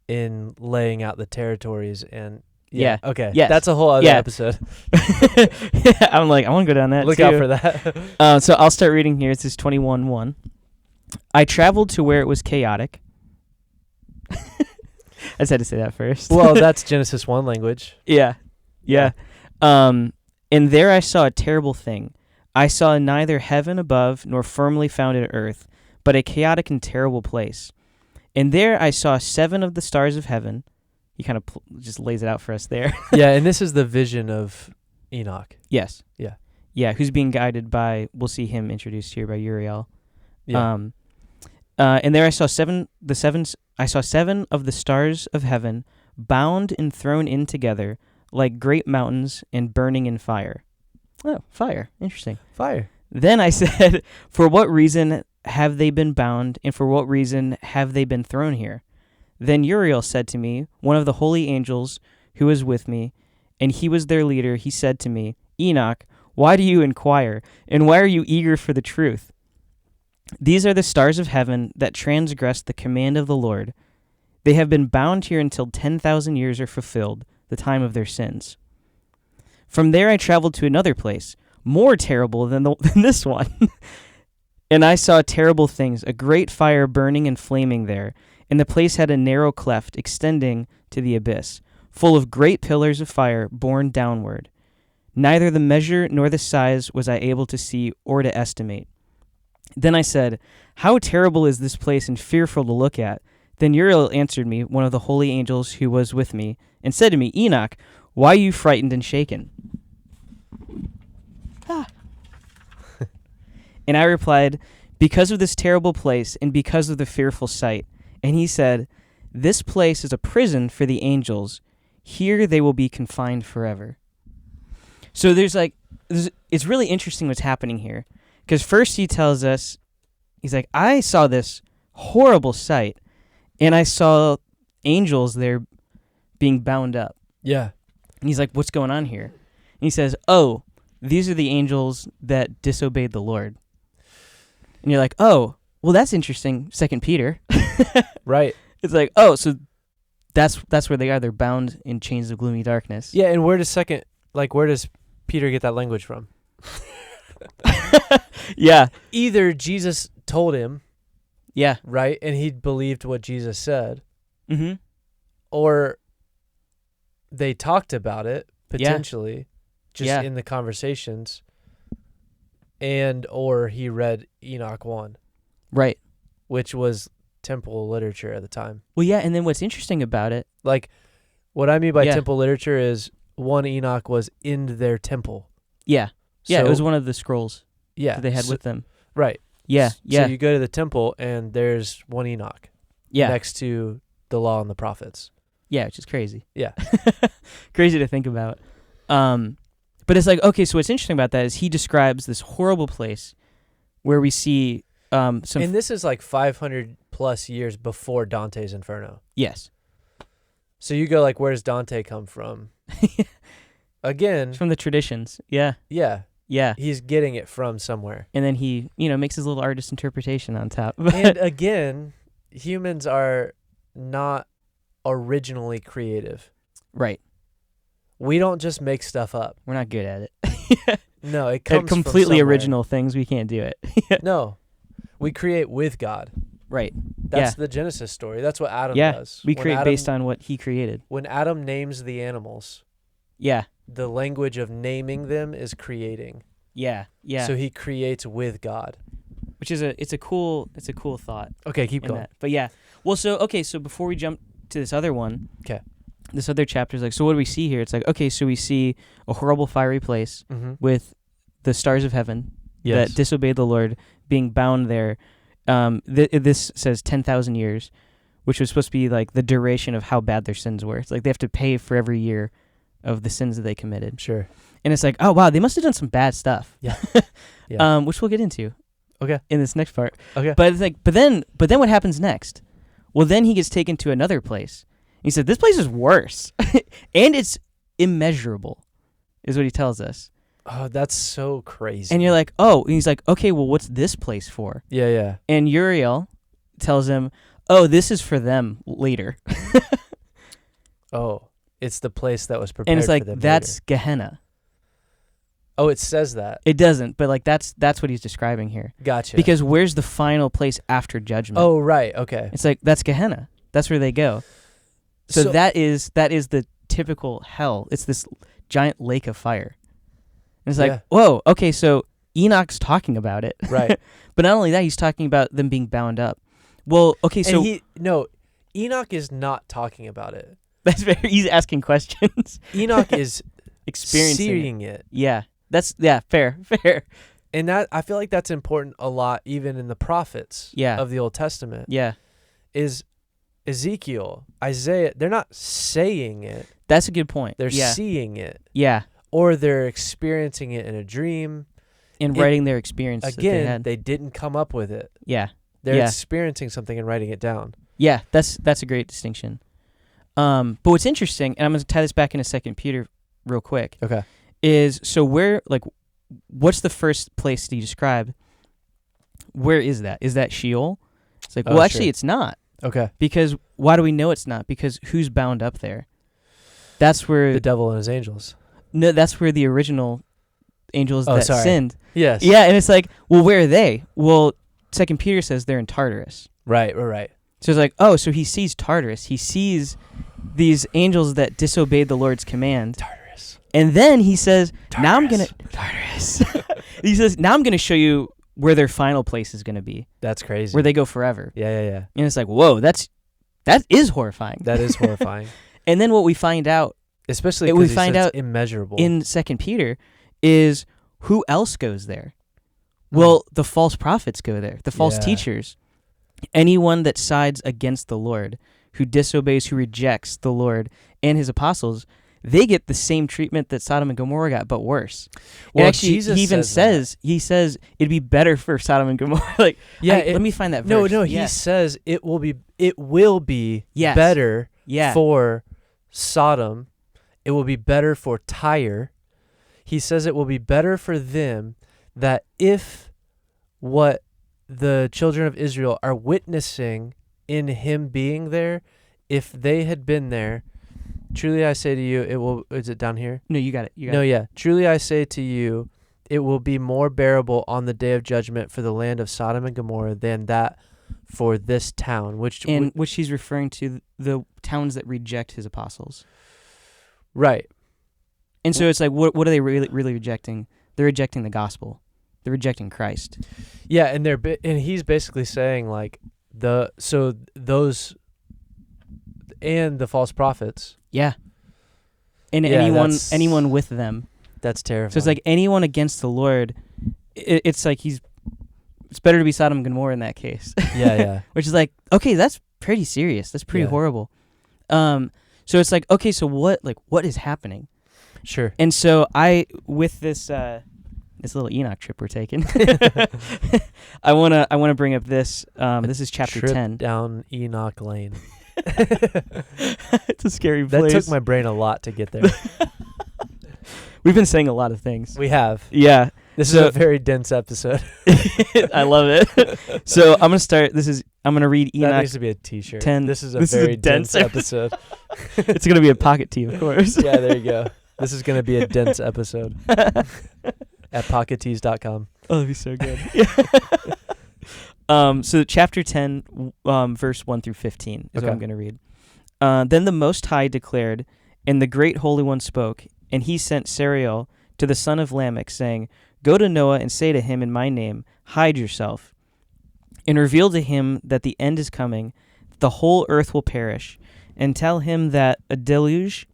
in laying out the territories and Yeah. Okay. Yes. That's a whole other Yeah. episode. I'm like, I want to go down that Look too. out for that. So I'll start reading here. This is 21:1. I traveled to where it was chaotic. I just had to say that first. Well, that's Genesis 1 language. Yeah. And there I saw a terrible thing. I saw neither heaven above nor firmly founded earth, but a chaotic and terrible place. And there I saw 7 of the stars of heaven. He kind of just lays it out for us there. Yeah, and this is the vision of Enoch. Yes. Yeah. Yeah, who's being guided by, we'll see him introduced here by Uriel. Yeah. And there I saw 7 of the stars of heaven bound and thrown in together like great mountains and burning in fire. Oh, fire. Interesting. Fire. Then I said, for what reason have they been bound, and for what reason have they been thrown here? Then Uriel said to me, one of the holy angels who was with me, and he was their leader, he said to me, Enoch, why do you inquire, and why are you eager for the truth? These are the stars of heaven that transgressed the command of the Lord. They have been bound here until 10,000 years are fulfilled, the time of their sins. From there I traveled to another place, more terrible than this one. And I saw terrible things, a great fire burning and flaming there, and the place had a narrow cleft extending to the abyss, full of great pillars of fire borne downward. Neither the measure nor the size was I able to see or to estimate. Then I said, how terrible is this place and fearful to look at. Then Uriel answered me, one of the holy angels who was with me, and said to me, Enoch, why are you frightened and shaken? And I replied, because of this terrible place and because of the fearful sight. And he said, this place is a prison for the angels. Here they will be confined forever. So it's really interesting what's happening here. Because first he tells us, he's like, I saw this horrible sight, and I saw angels there being bound up. Yeah. And he's like, what's going on here? And he says, oh, these are the angels that disobeyed the Lord. And you're like, oh, well, that's interesting. 2 Peter. Right. It's like, oh, so that's where they are. They're bound in chains of gloomy darkness. Yeah, and where does Peter get that language from? Yeah. Either Jesus told him, Yeah. right, and he believed what Jesus said, Mm-hmm. or they talked about it, potentially, just in the conversations, and or he read Enoch 1. Right. Which was temple literature at the time. Well, yeah, and then what's interesting about it... Like, what I mean by temple literature is 1 Enoch was in their temple. Yeah. Yeah, So, it was one of the scrolls that they had with them. Right. Yeah, yeah. So you go to the temple, and there's 1 Enoch next to the law and the prophets. Yeah, which is crazy. Yeah. Crazy to think about. But it's like, okay, so what's interesting about that is he describes this horrible place where we see some... And this is like 500 plus years before Dante's Inferno. Yes. So you go like, where does Dante come from? Again. It's from the traditions. Yeah. Yeah. Yeah. He's getting it from somewhere. And then he, makes his little artist interpretation on top. And again, humans are not originally creative. Right. We don't just make stuff up. We're not good at it. No, it comes from completely somewhere. original things. We can't do it. No. We create with God. Right. That's the Genesis story. That's what Adam does. We create based on what he created. When Adam names the animals, the language of naming them is creating. Yeah. Yeah. So he creates with God. Which is a cool thought. Okay, keep going. But yeah. Well, so before we jump to this other one. Okay. This other chapter is like, so what do we see here? It's like, okay, so we see a horrible fiery place with the stars of heaven that disobeyed the Lord being bound there. This says 10,000 years, which was supposed to be like the duration of how bad their sins were. It's like they have to pay for every year of the sins that they committed. Sure. And it's like, oh, wow, they must have done some bad stuff. Yeah. Which we'll get into. Okay. in this next part. Okay. But it's like, but then what happens next? Well, then he gets taken to another place. He said, "This place is worse, and it's immeasurable," is what he tells us. Oh, that's so crazy. And you're like, "Oh," and he's like, "Okay, well, what's this place for?" Yeah. And Uriel tells him, "Oh, this is for them later." Oh, it's the place that was prepared. And it's like, for them that's later. Gehenna. Oh, it says that. It doesn't, but like that's what he's describing here. Gotcha. Because where's the final place after judgment? Oh, right. Okay. It's like, that's Gehenna. That's where they go. So that is the typical hell. It's this giant lake of fire. And it's like, whoa, okay, so Enoch's talking about it. Right. But not only that, he's talking about them being bound up. Well, okay, so Enoch is not talking about it. that's he's asking questions. Enoch is experiencing seeing it. Yeah. Fair. And that I feel like that's important a lot, even in the prophets of the Old Testament. Yeah. Is Ezekiel, Isaiah, they're not saying it. That's a good point. They're seeing it. Yeah. Or they're experiencing it in a dream. And writing their experience Again, they didn't come up with it. Yeah. They're experiencing something and writing it down. Yeah, that's a great distinction. But what's interesting, and I'm going to tie this back into 2 Peter real quick. Okay. Is so what's the first place that you describe? Where is that? Is that Sheol? It's like, well, actually, it's not. Okay. Because why do we know it's not? Because who's bound up there? That's where the devil and his angels. No, that's where the original angels sinned. Yes. Yeah, and it's like, well, where are they? Well, 2 Peter says they're in Tartarus. Right. So it's like, oh, so he sees Tartarus. He sees these angels that disobeyed the Lord's command. Tartarus. And then he says, Tartarus. now I'm going to... Tartarus. He says, now I'm going to show you where their final place is going to be. That's crazy. Where they go forever. Yeah. And it's like, whoa, that is horrifying. That is horrifying. And then what we find out... Especially because it's immeasurable. In 2 Peter is who else goes there? Well, the false prophets go there. The false teachers. Anyone that sides against the Lord, who disobeys, who rejects the Lord and his apostles, they get the same treatment that Sodom and Gomorrah got, but worse. Well, and actually, Jesus he even says it'd be better for Sodom and Gomorrah. Let me find that verse. No, he says it will be better for Sodom. It will be better for Tyre. He says it will be better for them that if what the children of Israel are witnessing in him being there, if they had been there, truly I say to you, it will... Is it down here? No, you got it. Yeah. Truly I say to you, it will be more bearable on the day of judgment for the land of Sodom and Gomorrah than that for this town. Which he's referring to the towns that reject his apostles. Right. And so it's like, what are they really rejecting? They're rejecting the gospel. They're rejecting Christ. Yeah, and and he's basically saying like those and the false prophets. Yeah. And anyone with them. That's terrifying. So it's like anyone against the Lord, it's like it's better to be Sodom and Gomorrah in that case. Yeah. Which is like, okay, that's pretty serious. That's pretty horrible. So it's like, okay, so what is happening? Sure. And so with this little Enoch trip we're taking, I wanna bring up this. This is chapter 10. Down Enoch Lane. It's a scary place. That took my brain a lot to get there. We've been saying a lot of things. We have. Yeah. This is a very dense episode. I love it. So I'm gonna read Enoch. That needs to be a t-shirt. 10. This is a very dense episode. It's gonna be a pocket tee, of course. Yeah, there you go. This is gonna be a dense episode. At pockettees.com. Oh, that'd be so good. So chapter 10, verse 1 through 15 is what I'm going to read. Then the Most High declared, and the Great Holy One spoke, and he sent Sariel to the son of Lamech, saying, Go to Noah and say to him in my name, hide yourself, and reveal to him that the end is coming, the whole earth will perish, and tell him that a deluge,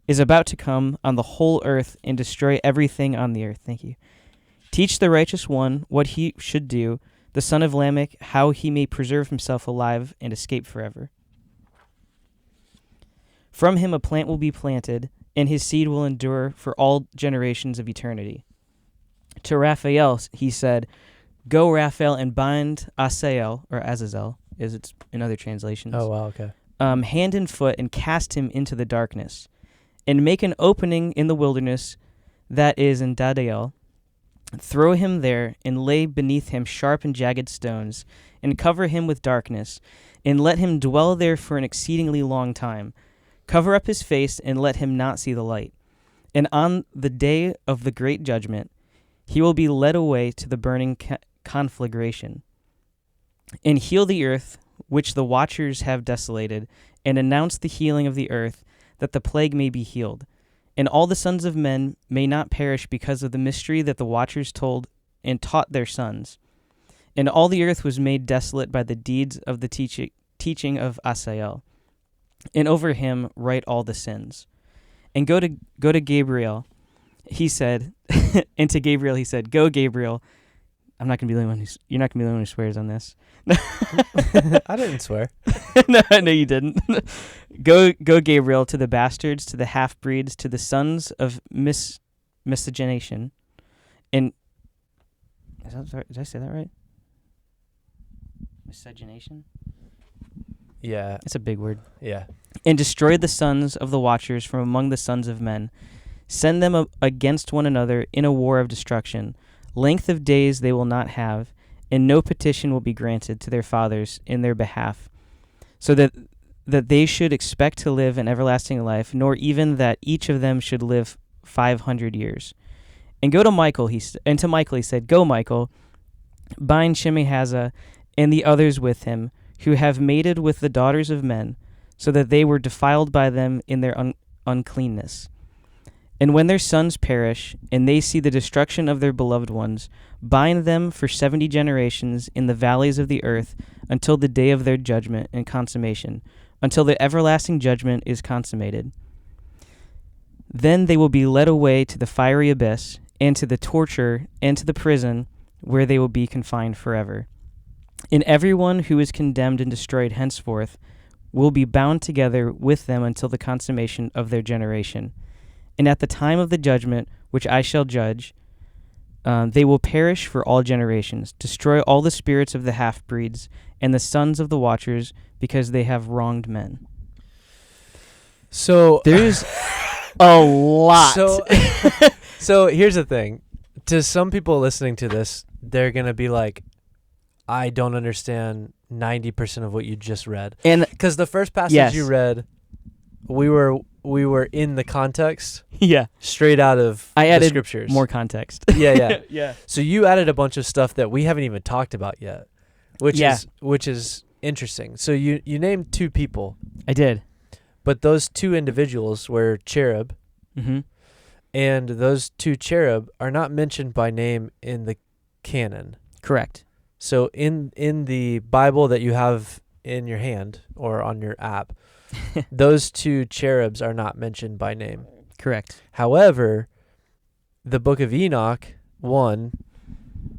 is about to come on the whole earth and destroy everything on the earth. Thank you. Teach the righteous one what he should do, the son of Lamech, how he may preserve himself alive and escape forever. From him a plant will be planted, and his seed will endure for all generations of eternity. To Raphael he said, Go, Raphael, and bind Asael, or Azazel, as it's in other translations, Oh, wow, okay. hand and foot, and cast him into the darkness. And make an opening in the wilderness that is in Dadael. Throw him there, and lay beneath him sharp and jagged stones, and cover him with darkness, and let him dwell there for an exceedingly long time. Cover up his face, and let him not see the light. And on the day of the great judgment, he will be led away to the burning conflagration. And heal the earth, which the watchers have desolated, and announce the healing of the earth, that the plague may be healed. And all the sons of men may not perish because of the mystery that the watchers told and taught their sons. And all the earth was made desolate by the deeds of the teaching of Asael. And over him write all the sins. And go to Gabriel, he said, and to Gabriel he said, Go, Gabriel. I'm not gonna be the only one you're not gonna be the only one who swears on this. I didn't swear. No, you didn't. Go, Gabriel, to the bastards, to the half-breeds, to the sons of miscegenation. And did I say that right? Miscegenation? Yeah. It's a big word. Yeah. And destroy the sons of the watchers from among the sons of men. Send them against one another in a war of destruction. Length of days they will not have, and no petition will be granted to their fathers in their behalf, so that they should expect to live an everlasting life, nor even that each of them should live 500 years. And to Michael he said, Go, Michael, bind Shemhaza and the others with him, who have mated with the daughters of men, so that they were defiled by them in their uncleanness. And when their sons perish, and they see the destruction of their beloved ones, bind them for 70 generations in the valleys of the earth, until the day of their judgment and consummation, until the everlasting judgment is consummated. Then they will be led away to the fiery abyss, and to the torture, and to the prison, where they will be confined forever. And everyone who is condemned and destroyed henceforth will be bound together with them until the consummation of their generation. And at the time of the judgment, which I shall judge, they will perish for all generations, destroy all the spirits of the half-breeds and the sons of the watchers, because they have wronged men. So there's a lot. So here's the thing. To some people listening to this, they're going to be like, I don't understand 90% of what you just read. And because the first passage you read, we were in the context. Yeah. Straight out of the scriptures. More context. Yeah. Yeah. So you added a bunch of stuff that we haven't even talked about yet, which is interesting. So you named two people. I did. But those two individuals were cherub. Mm-hmm. And those two cherub are not mentioned by name in the canon. Correct. So in the Bible that you have in your hand or on your app, those two cherubs are not mentioned by name. Correct. However, the book of Enoch 1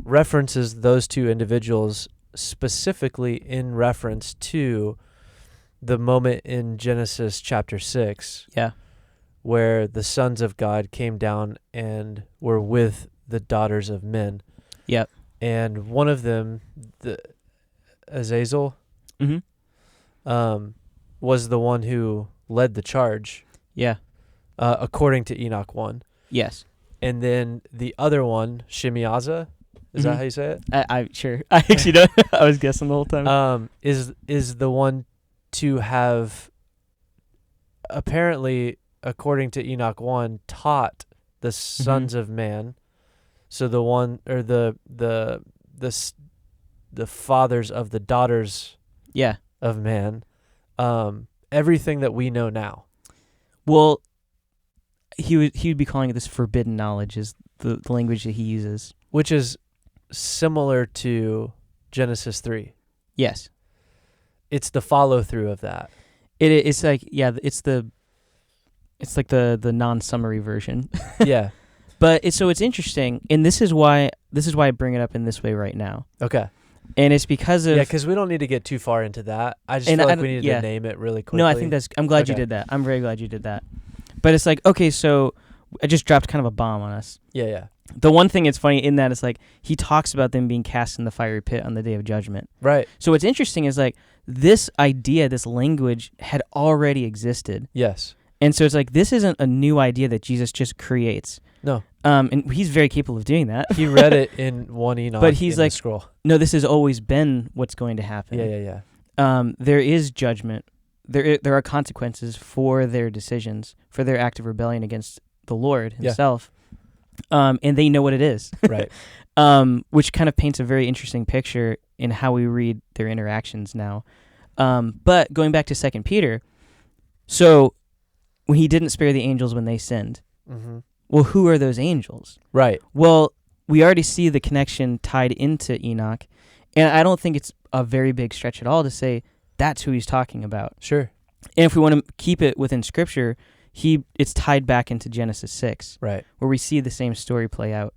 references those two individuals specifically in reference to the moment in Genesis chapter 6. Yeah. Where the sons of God came down and were with the daughters of men. Yep. And one of them, the Azazel, was the one who led the charge. Yeah. According to Enoch 1. Yes. And then the other one, Shemhaza, is that how you say it? I sure. I actually don't. I was guessing the whole time. Is the one to have apparently, according to Enoch 1, taught the sons of man. So the one, or the fathers of the daughters of man, everything that we know now. Well, he would be calling it this forbidden knowledge, is the language that he uses. Which is similar to Genesis 3. Yes. It's the follow-through of that. It's like, it's like the non-summary version. Yeah. But it's interesting, and this is why I bring it up in this way right now. Okay. And it's because of... Yeah, because we don't need to get too far into that. I just feel like we need to name it really quickly. No, I think I'm glad you did that. I'm very glad you did that. But it's like, okay, so I just dropped kind of a bomb on us. Yeah. the one thing that's funny in that is like he talks about them being cast in the fiery pit on the day of judgment. Right. So what's interesting is like this idea, this language had already existed. Yes. And so it's like this isn't a new idea that Jesus just creates. No. And he's very capable of doing that. He read it in 1 Enoch. But he's in like, the scroll. No, this has always been what's going to happen. Yeah. There is judgment. There are consequences for their decisions, for their act of rebellion against the Lord himself. And they know what it is. Right. Which kind of paints a very interesting picture in how we read their interactions now. But going back to 2 Peter, so when he didn't spare the angels when they sinned, mm-hmm. Well, who are those angels? Right. Well, we already see the connection tied into Enoch, and I don't think it's a very big stretch at all to say that's who he's talking about. Sure. And if we want to keep it within Scripture, it's tied back into Genesis 6, right, where we see the same story play out.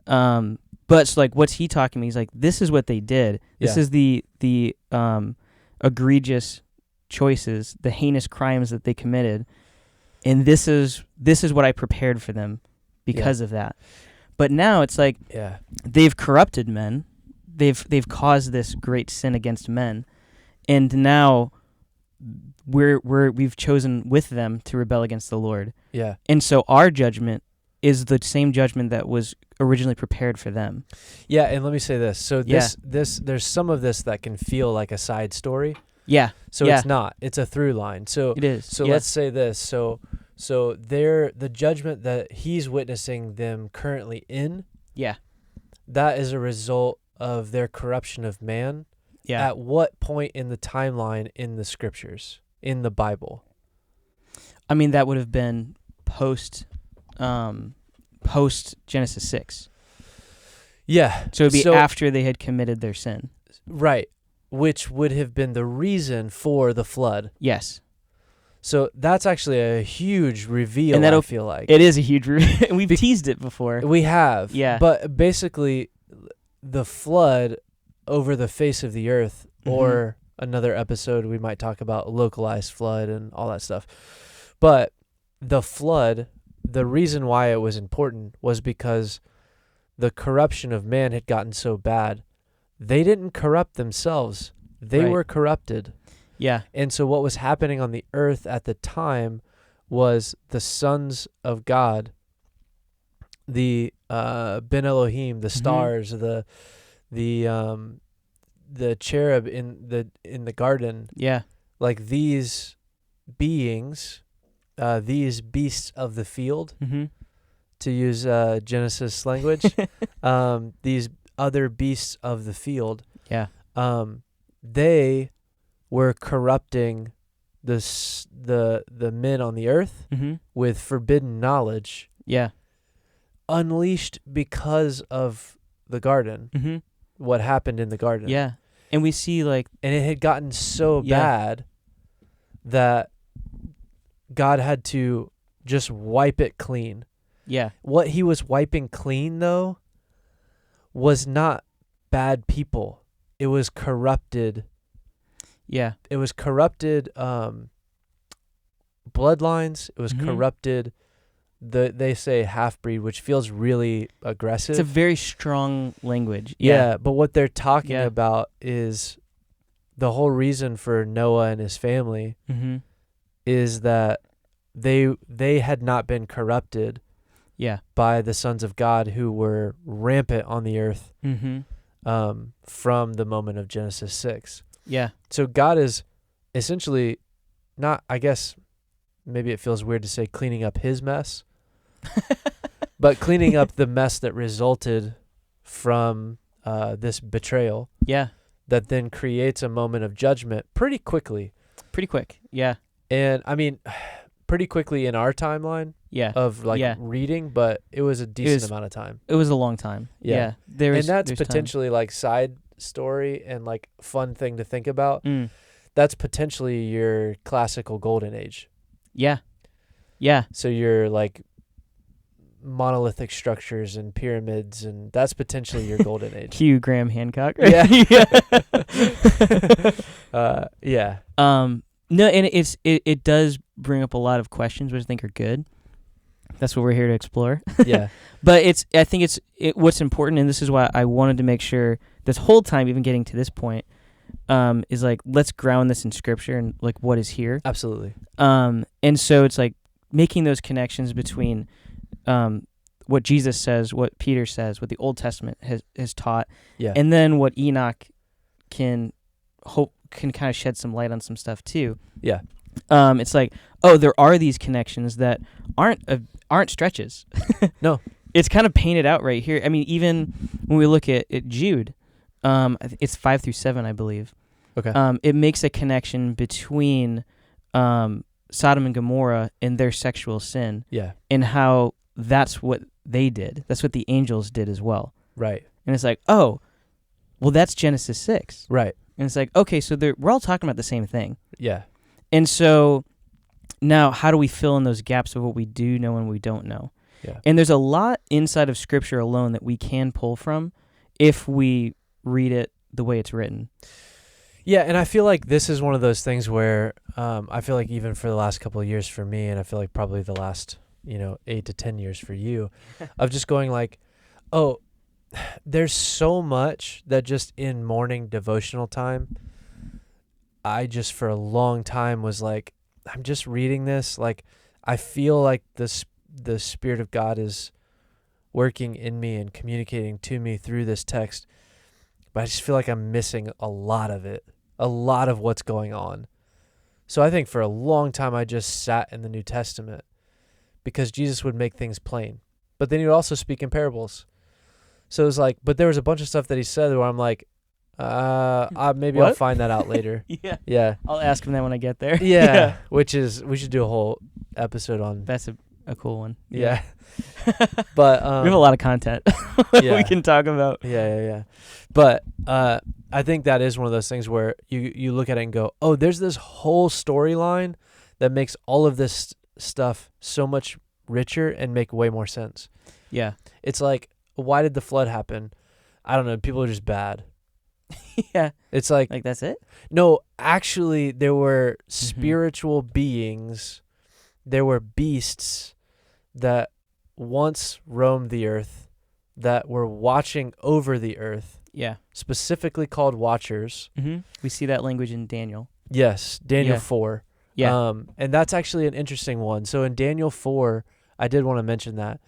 But so like, what's he talking about? He's like, this is what they did. This is the egregious choices, the heinous crimes that they committed, and this is what I prepared for them because of that. But now it's like they've corrupted men, they've caused this great sin against men, and now we've chosen with them to rebel against the Lord. Yeah. And so our judgment is the same judgment that was originally prepared for them. Yeah, and let me say this. So this there's some of this that can feel like a side story. Yeah. So it's not. It's a through line. So it is. So let's say this. So the judgment that he's witnessing them currently in, that is a result of their corruption of man. Yeah. At what point in the timeline in the scriptures, in the Bible? I mean, that would have been post Genesis 6. Yeah. So it would be after they had committed their sin. Right. Which would have been the reason for the flood. Yes. So that's actually a huge reveal, and I feel like. It is a huge reveal. We've teased it before. We have. Yeah. But basically, the flood over the face of the earth, or another episode we might talk about localized flood and all that stuff. But the flood, the reason why it was important was because the corruption of man had gotten so bad. They didn't corrupt themselves. They were corrupted. Yeah. And so what was happening on the earth at the time was the sons of God, the Ben Elohim, the stars, the cherub in the garden. Yeah. Like these beings, these beasts of the field, to use Genesis language, these other beasts of the field. Yeah. They were corrupting the men on the earth with forbidden knowledge. Yeah. Unleashed because of the garden. What happened in the garden. Yeah. And we see and it had gotten so bad that God had to just wipe it clean. Yeah. What he was wiping clean though was not bad people. It was corrupted. Yeah. It was corrupted bloodlines. It was corrupted, they say half-breed, which feels really aggressive. It's a very strong language. Yeah, but what they're talking about is the whole reason for Noah and his family is that they had not been corrupted by the sons of God who were rampant on the earth from the moment of Genesis 6. Yeah. So God is essentially not, I guess, maybe it feels weird to say cleaning up his mess, but cleaning up the mess that resulted from this betrayal. Yeah. That then creates a moment of judgment pretty quickly. Pretty quick. Yeah. And I mean, pretty quickly in our timeline of reading, but it was a decent amount of time. It was a long time. Yeah. And that's potentially time. Side story and fun thing to think about. That's potentially your classical golden age. Yeah. Yeah. So your monolithic structures and pyramids, and that's potentially your golden age. Cue Graham Hancock. Right? Yeah. No, and it does bring up a lot of questions which I think are good. That's what we're here to explore. Yeah. But I think what's important, and this is why I wanted to make sure this whole time, even getting to this point, is like, let's ground this in Scripture and like what is here. Absolutely. And so it's like making those connections between what Jesus says, what Peter says, what the Old Testament has taught, Yeah. and then what Enoch can kind of shed some light on some stuff too. Yeah. It's like, oh, there are these connections that aren't stretches. No. It's kind of painted out right here. I mean, even when we look at Jude, it's 5-7, I believe. Okay. It makes a connection between Sodom and Gomorrah and their sexual sin. Yeah. And how that's what they did. That's what the angels did as well. Right. And it's like, oh, well, that's Genesis 6. Right. And it's like, okay, so we're all talking about the same thing. Yeah. And so now how do we fill in those gaps of what we do know and we don't know? Yeah. And there's a lot inside of Scripture alone that we can pull from if we read it the way it's written. Yeah, and I feel like this is one of those things where I feel like even for the last couple of years for me, and I feel like probably the last 8 to 10 years for you, of just going like, oh, there's so much that just in morning devotional time, I just for a long time was like, I'm just reading this, like I feel like the Spirit of God is working in me and communicating to me through this text, but I just feel like I'm missing a lot of it, a lot of what's going on. So I think for a long time I just sat in the New Testament because Jesus would make things plain, but then he would also speak in parables. So it was like, but there was a bunch of stuff that he said where I'm like, maybe I'll find that out later. Yeah. Yeah. I'll ask him that when I get there. Yeah. Which is, we should do a whole episode on. That's a cool one. Yeah. But we have a lot of content yeah. we can talk about. Yeah. But I think that is one of those things where you look at it and go, oh, there's this whole storyline that makes all of this stuff so much richer and make way more sense. Yeah. It's like, why did the flood happen? I don't know. People are just bad. Yeah. It's like that's it? No, actually, there were spiritual beings. There were beasts that once roamed the earth that were watching over the earth. Yeah. Specifically called watchers. Mm-hmm. We see that language in Daniel. Yes, Daniel 4. Yeah. And that's actually an interesting one. So in Daniel 4, I did want to mention that.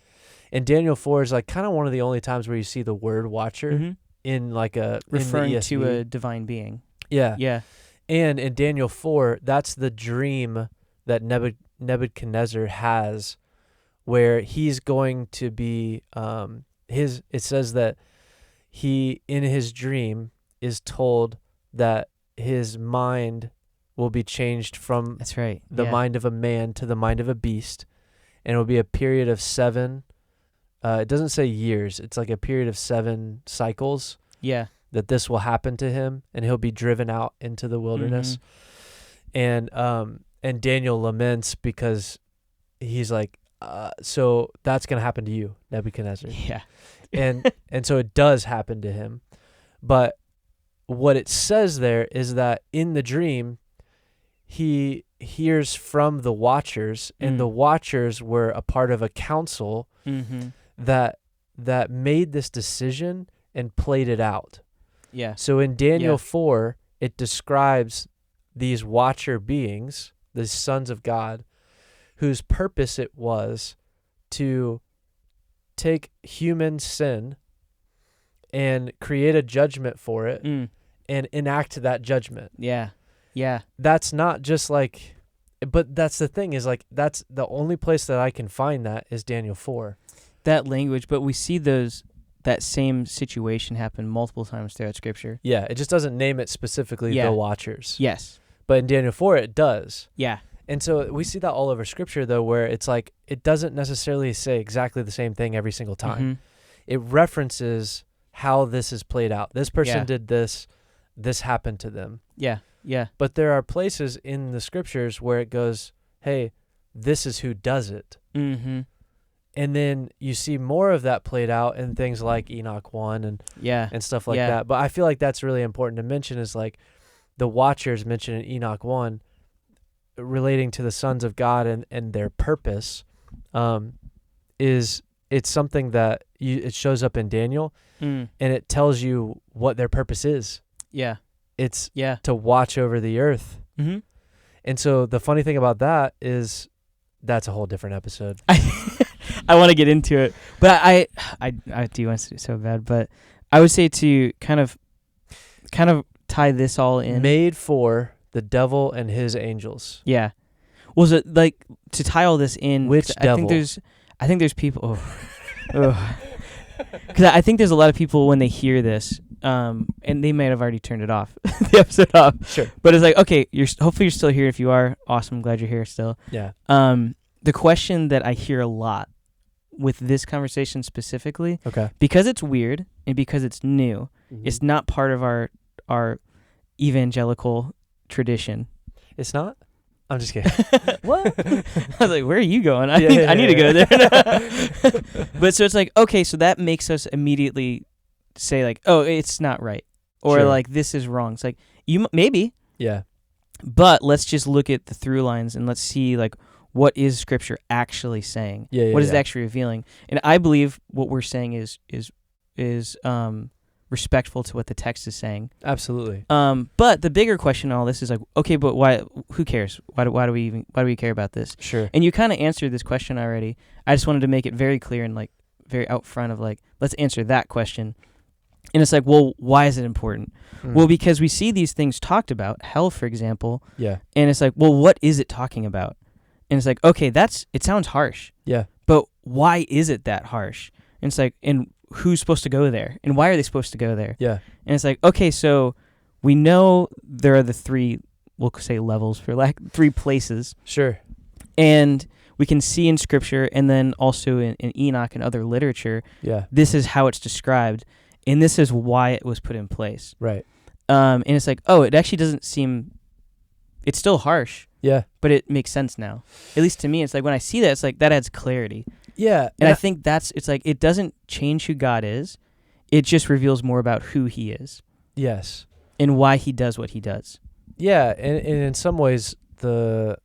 And Daniel 4 is like kind of one of the only times where you see the word watcher in like referring in the to a divine being. Yeah. Yeah. And in Daniel 4, that's the dream that Nebuchadnezzar has where he's going to be it says that he in his dream is told that his mind will be changed from that's right. the mind of a man to the mind of a beast, and it will be a period of 7 it doesn't say years, it's like a period of 7 cycles. Yeah. That this will happen to him and he'll be driven out into the wilderness. And Daniel laments because he's like, so that's going to happen to you, Nebuchadnezzar. Yeah. and so it does happen to him. But what it says there is that in the dream, he hears from the watchers, and the watchers were a part of a council that made this decision and played it out. Yeah. So in Daniel 4, it describes these watcher beings, the sons of God, whose purpose it was to take human sin and create a judgment for it and enact that judgment. Yeah. Yeah. That's not just like, but that's the thing is like, that's the only place that I can find that is Daniel 4. That language, but we see that same situation happen multiple times throughout Scripture. Yeah, it just doesn't name it specifically the watchers. Yes. But in Daniel 4, it does. Yeah. And so we see that all over Scripture, though, where it's like it doesn't necessarily say exactly the same thing every single time. It references how this is played out. This person did this. This happened to them. Yeah, yeah. But there are places in the Scriptures where it goes, hey, this is who does it. And then you see more of that played out in things like Enoch 1 and stuff like that. But I feel like that's really important to mention is like the watchers mentioned in Enoch 1 relating to the sons of God and their purpose. is it's something that it shows up in Daniel, and it tells you what their purpose is. Yeah. It's Yeah. to watch over the earth. Mm-hmm. And so the funny thing about that is that's a whole different episode. I want to get into it, but I do want to do so bad, but I would say to kind of tie this all in. Made for the devil and his angels. Yeah. Was it like to tie all this in? Which devil? I think there's people. Because I think there's a lot of people when they hear this, and they might have already turned it off, the episode off. Sure. But it's like, okay, hopefully you're still here. If you are, awesome. Glad you're here still. Yeah. The question that I hear a lot with this conversation specifically, okay, because it's weird and because it's new, it's not part of our evangelical tradition. It's not? I'm just kidding. What? I was like, where are you going? I need to go there. But so it's like, okay, so that makes us immediately say like, oh, it's not right. Or Sure. like, this is wrong. It's like, maybe. Yeah. But let's just look at the through lines and let's see like, what is Scripture actually saying? Yeah. What is it actually revealing? And I believe what we're saying is respectful to what the text is saying. Absolutely. But the bigger question in all this is like, okay, but why? Who cares? Why do we care about this? Sure. And you kind of answered this question already. I just wanted to make it very clear and like very out front of like, let's answer that question. And it's like, well, why is it important? Well, because we see these things talked about, hell, for example. Yeah. And it's like, well, what is it talking about? And it's like, okay, it sounds harsh. Yeah. But why is it that harsh? And it's like, and who's supposed to go there? And why are they supposed to go there? Yeah. And it's like, okay, so we know there are the three, we'll say levels for three places. Sure. And we can see in Scripture and then also in Enoch and other literature, this is how it's described. And this is why it was put in place. Right. And it's like, oh, it actually doesn't seem, it's still harsh. Yeah. But it makes sense now. At least to me, it's like when I see that, it's like that adds clarity. Yeah. And I think it's like it doesn't change who God is. It just reveals more about who he is. Yes. And why he does what he does. Yeah, and in some ways the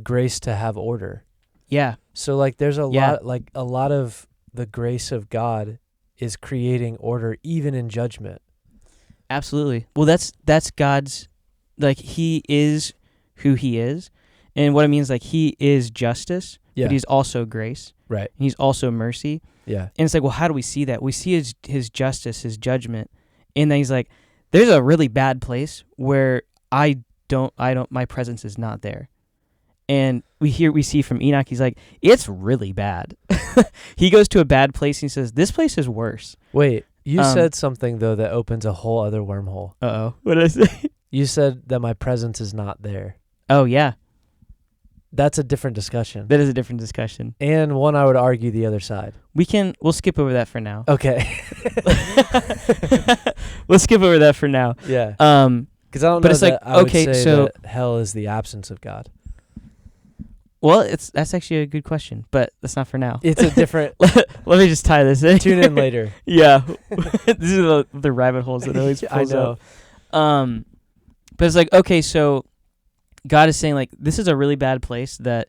grace to have order. Yeah. So like there's a lot of the grace of God is creating order even in judgment. Absolutely. Well, that's God's, like, he is who he is. And what it means, like, he is justice, but he's also grace. Right. And he's also mercy. Yeah. And it's like, well, how do we see that? We see his justice, his judgment. And then he's like, there's a really bad place where my presence is not there. And we see from Enoch, he's like, it's really bad. He goes to a bad place and he says, this place is worse. Wait, you said something, though, that opens a whole other wormhole. Uh-oh. What did I say? You said that my presence is not there. Oh, yeah. That's a different discussion. That is a different discussion. And one I would argue the other side. We'll skip over that for now. Okay. We'll skip over that for now. Yeah. Because I don't know it's that like, I would okay, say so that hell is the absence of God. Well, that's actually a good question, but that's not for now. It's a different... Let me just tie this in. Tune in later. Yeah. These are the rabbit holes that always pulls I know. up. But it's like, okay, so God is saying, like, this is a really bad place that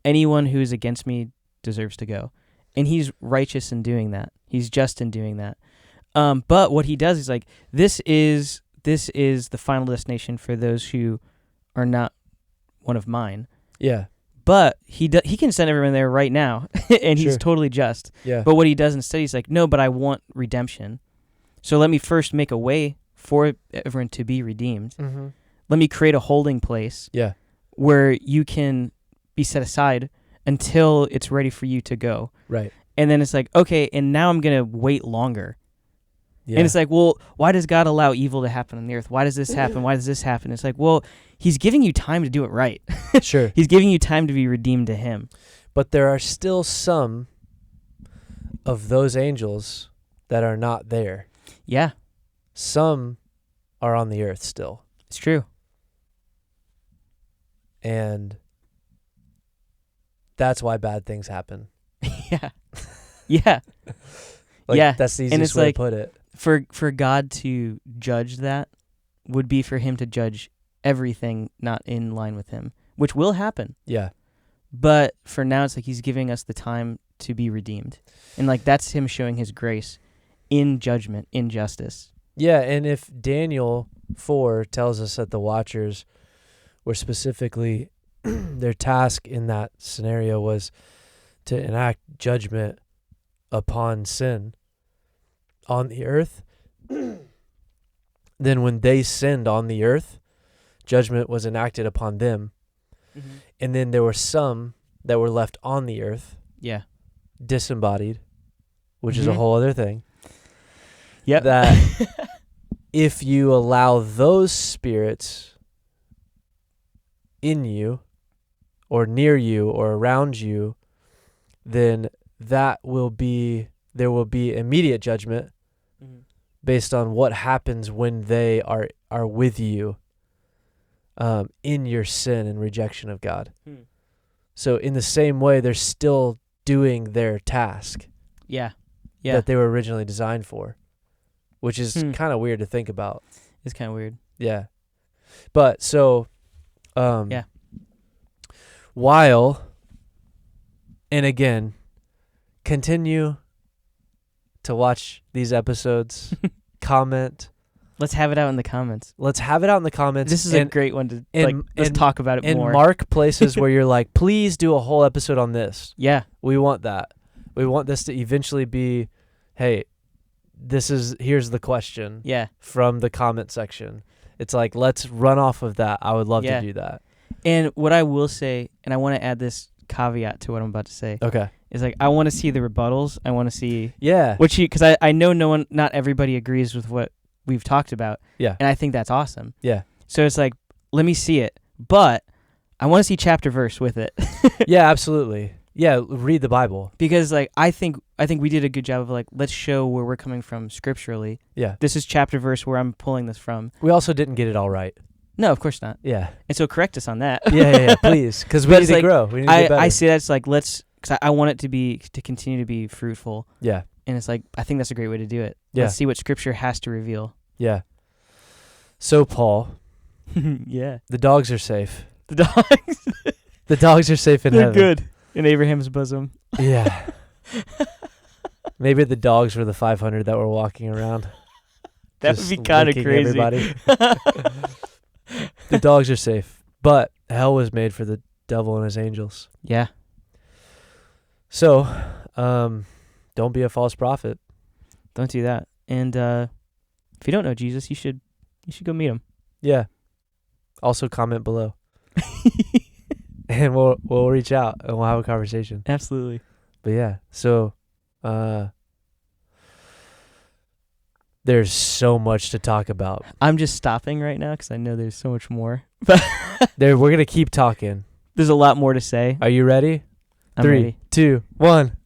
anyone who is against me deserves to go. And he's righteous in doing that. He's just in doing that. But what he does is, like, this is the final destination for those who are not one of mine. Yeah. But he can send everyone there right now, and he's totally just. Yeah. But what he does instead, he's like, no, but I want redemption. So let me first make a way for everyone to be redeemed. Mm-hmm. Let me create a holding place where you can be set aside until it's ready for you to go. Right. And then it's like, okay, and now I'm going to wait longer. Yeah. And it's like, well, why does God allow evil to happen on the earth? Why does this happen? Why does this happen? It's like, well, he's giving you time to do it right. Sure. He's giving you time to be redeemed to him. But there are still some of those angels that are not there. Yeah. Some are on the earth still. It's true. And that's why bad things happen. Yeah. Yeah. That's the easiest way to put it. For God to judge that would be for him to judge everything not in line with him, which will happen. Yeah. But for now, it's like he's giving us the time to be redeemed. And like that's him showing his grace in judgment, in justice. Yeah, and if Daniel 4 tells us that the Watchers were specifically, their task in that scenario was to enact judgment upon sin on the earth, then when they sinned on the earth, judgment was enacted upon them. Mm-hmm. And then there were some that were left on the earth, Yeah. disembodied, which is a Mhm. whole other thing. Yep. That if you allow those spirits in you or near you or around you, then there will be immediate judgment Mhm. based on what happens when they are with you in your sin and rejection of God. Hmm. So in the same way, they're still doing their task Yeah. Yeah. that they were originally designed for, which is Hmm. kind of weird to think about. It's kind of weird. Yeah. But so, Yeah. while, and again, continue to watch these episodes, comment. Let's have it out in the comments. Let's have it out in the comments. This is a great one to let's and- talk about it and more. mark places where you're like, please do a whole episode on this. Yeah. We want that. We want this to eventually be, hey, here's the question Yeah. from the comment section. It's like, let's run off of that. I would love Yeah. to do that. And what I will say, and I want to add this caveat to what I'm about to say, Okay. is like I want to see the rebuttals. I want to see Yeah. because I know not everybody agrees with what we've talked about. Yeah. And I think that's awesome. Yeah. So it's like, let me see it. But I want to see chapter verse with it. Yeah, absolutely. Yeah, read the Bible. Because like I think we did a good job of like, let's show where we're coming from scripturally. Yeah. This is chapter verse where I'm pulling this from. We also didn't get it all right. No, of course not. Yeah. And so correct us on that. Yeah, please. Because we But need it's to like, grow. We need to get better. I say that's like, because I want it to continue to be fruitful. Yeah. And it's like, I think that's a great way to do it. Yeah. Let's see what scripture has to reveal. Yeah. So, Paul, Yeah. the dogs are safe. The dogs. The dogs are safe in They're heaven. good. In Abraham's bosom. Yeah. Maybe the dogs were the 500 that were walking around. That just would be kind of licking crazy. Everybody. The dogs are safe. But hell was made for the devil and his angels. Yeah. So, don't be a false prophet. Don't do that. And if you don't know Jesus, you should go meet him. Yeah. Also comment below. And we'll reach out and we'll have a conversation. Absolutely. But yeah, so there's so much to talk about. I'm just stopping right now because I know there's so much more. We're gonna keep talking. There's a lot more to say. Are you ready? I'm 3, ready. 2, 1.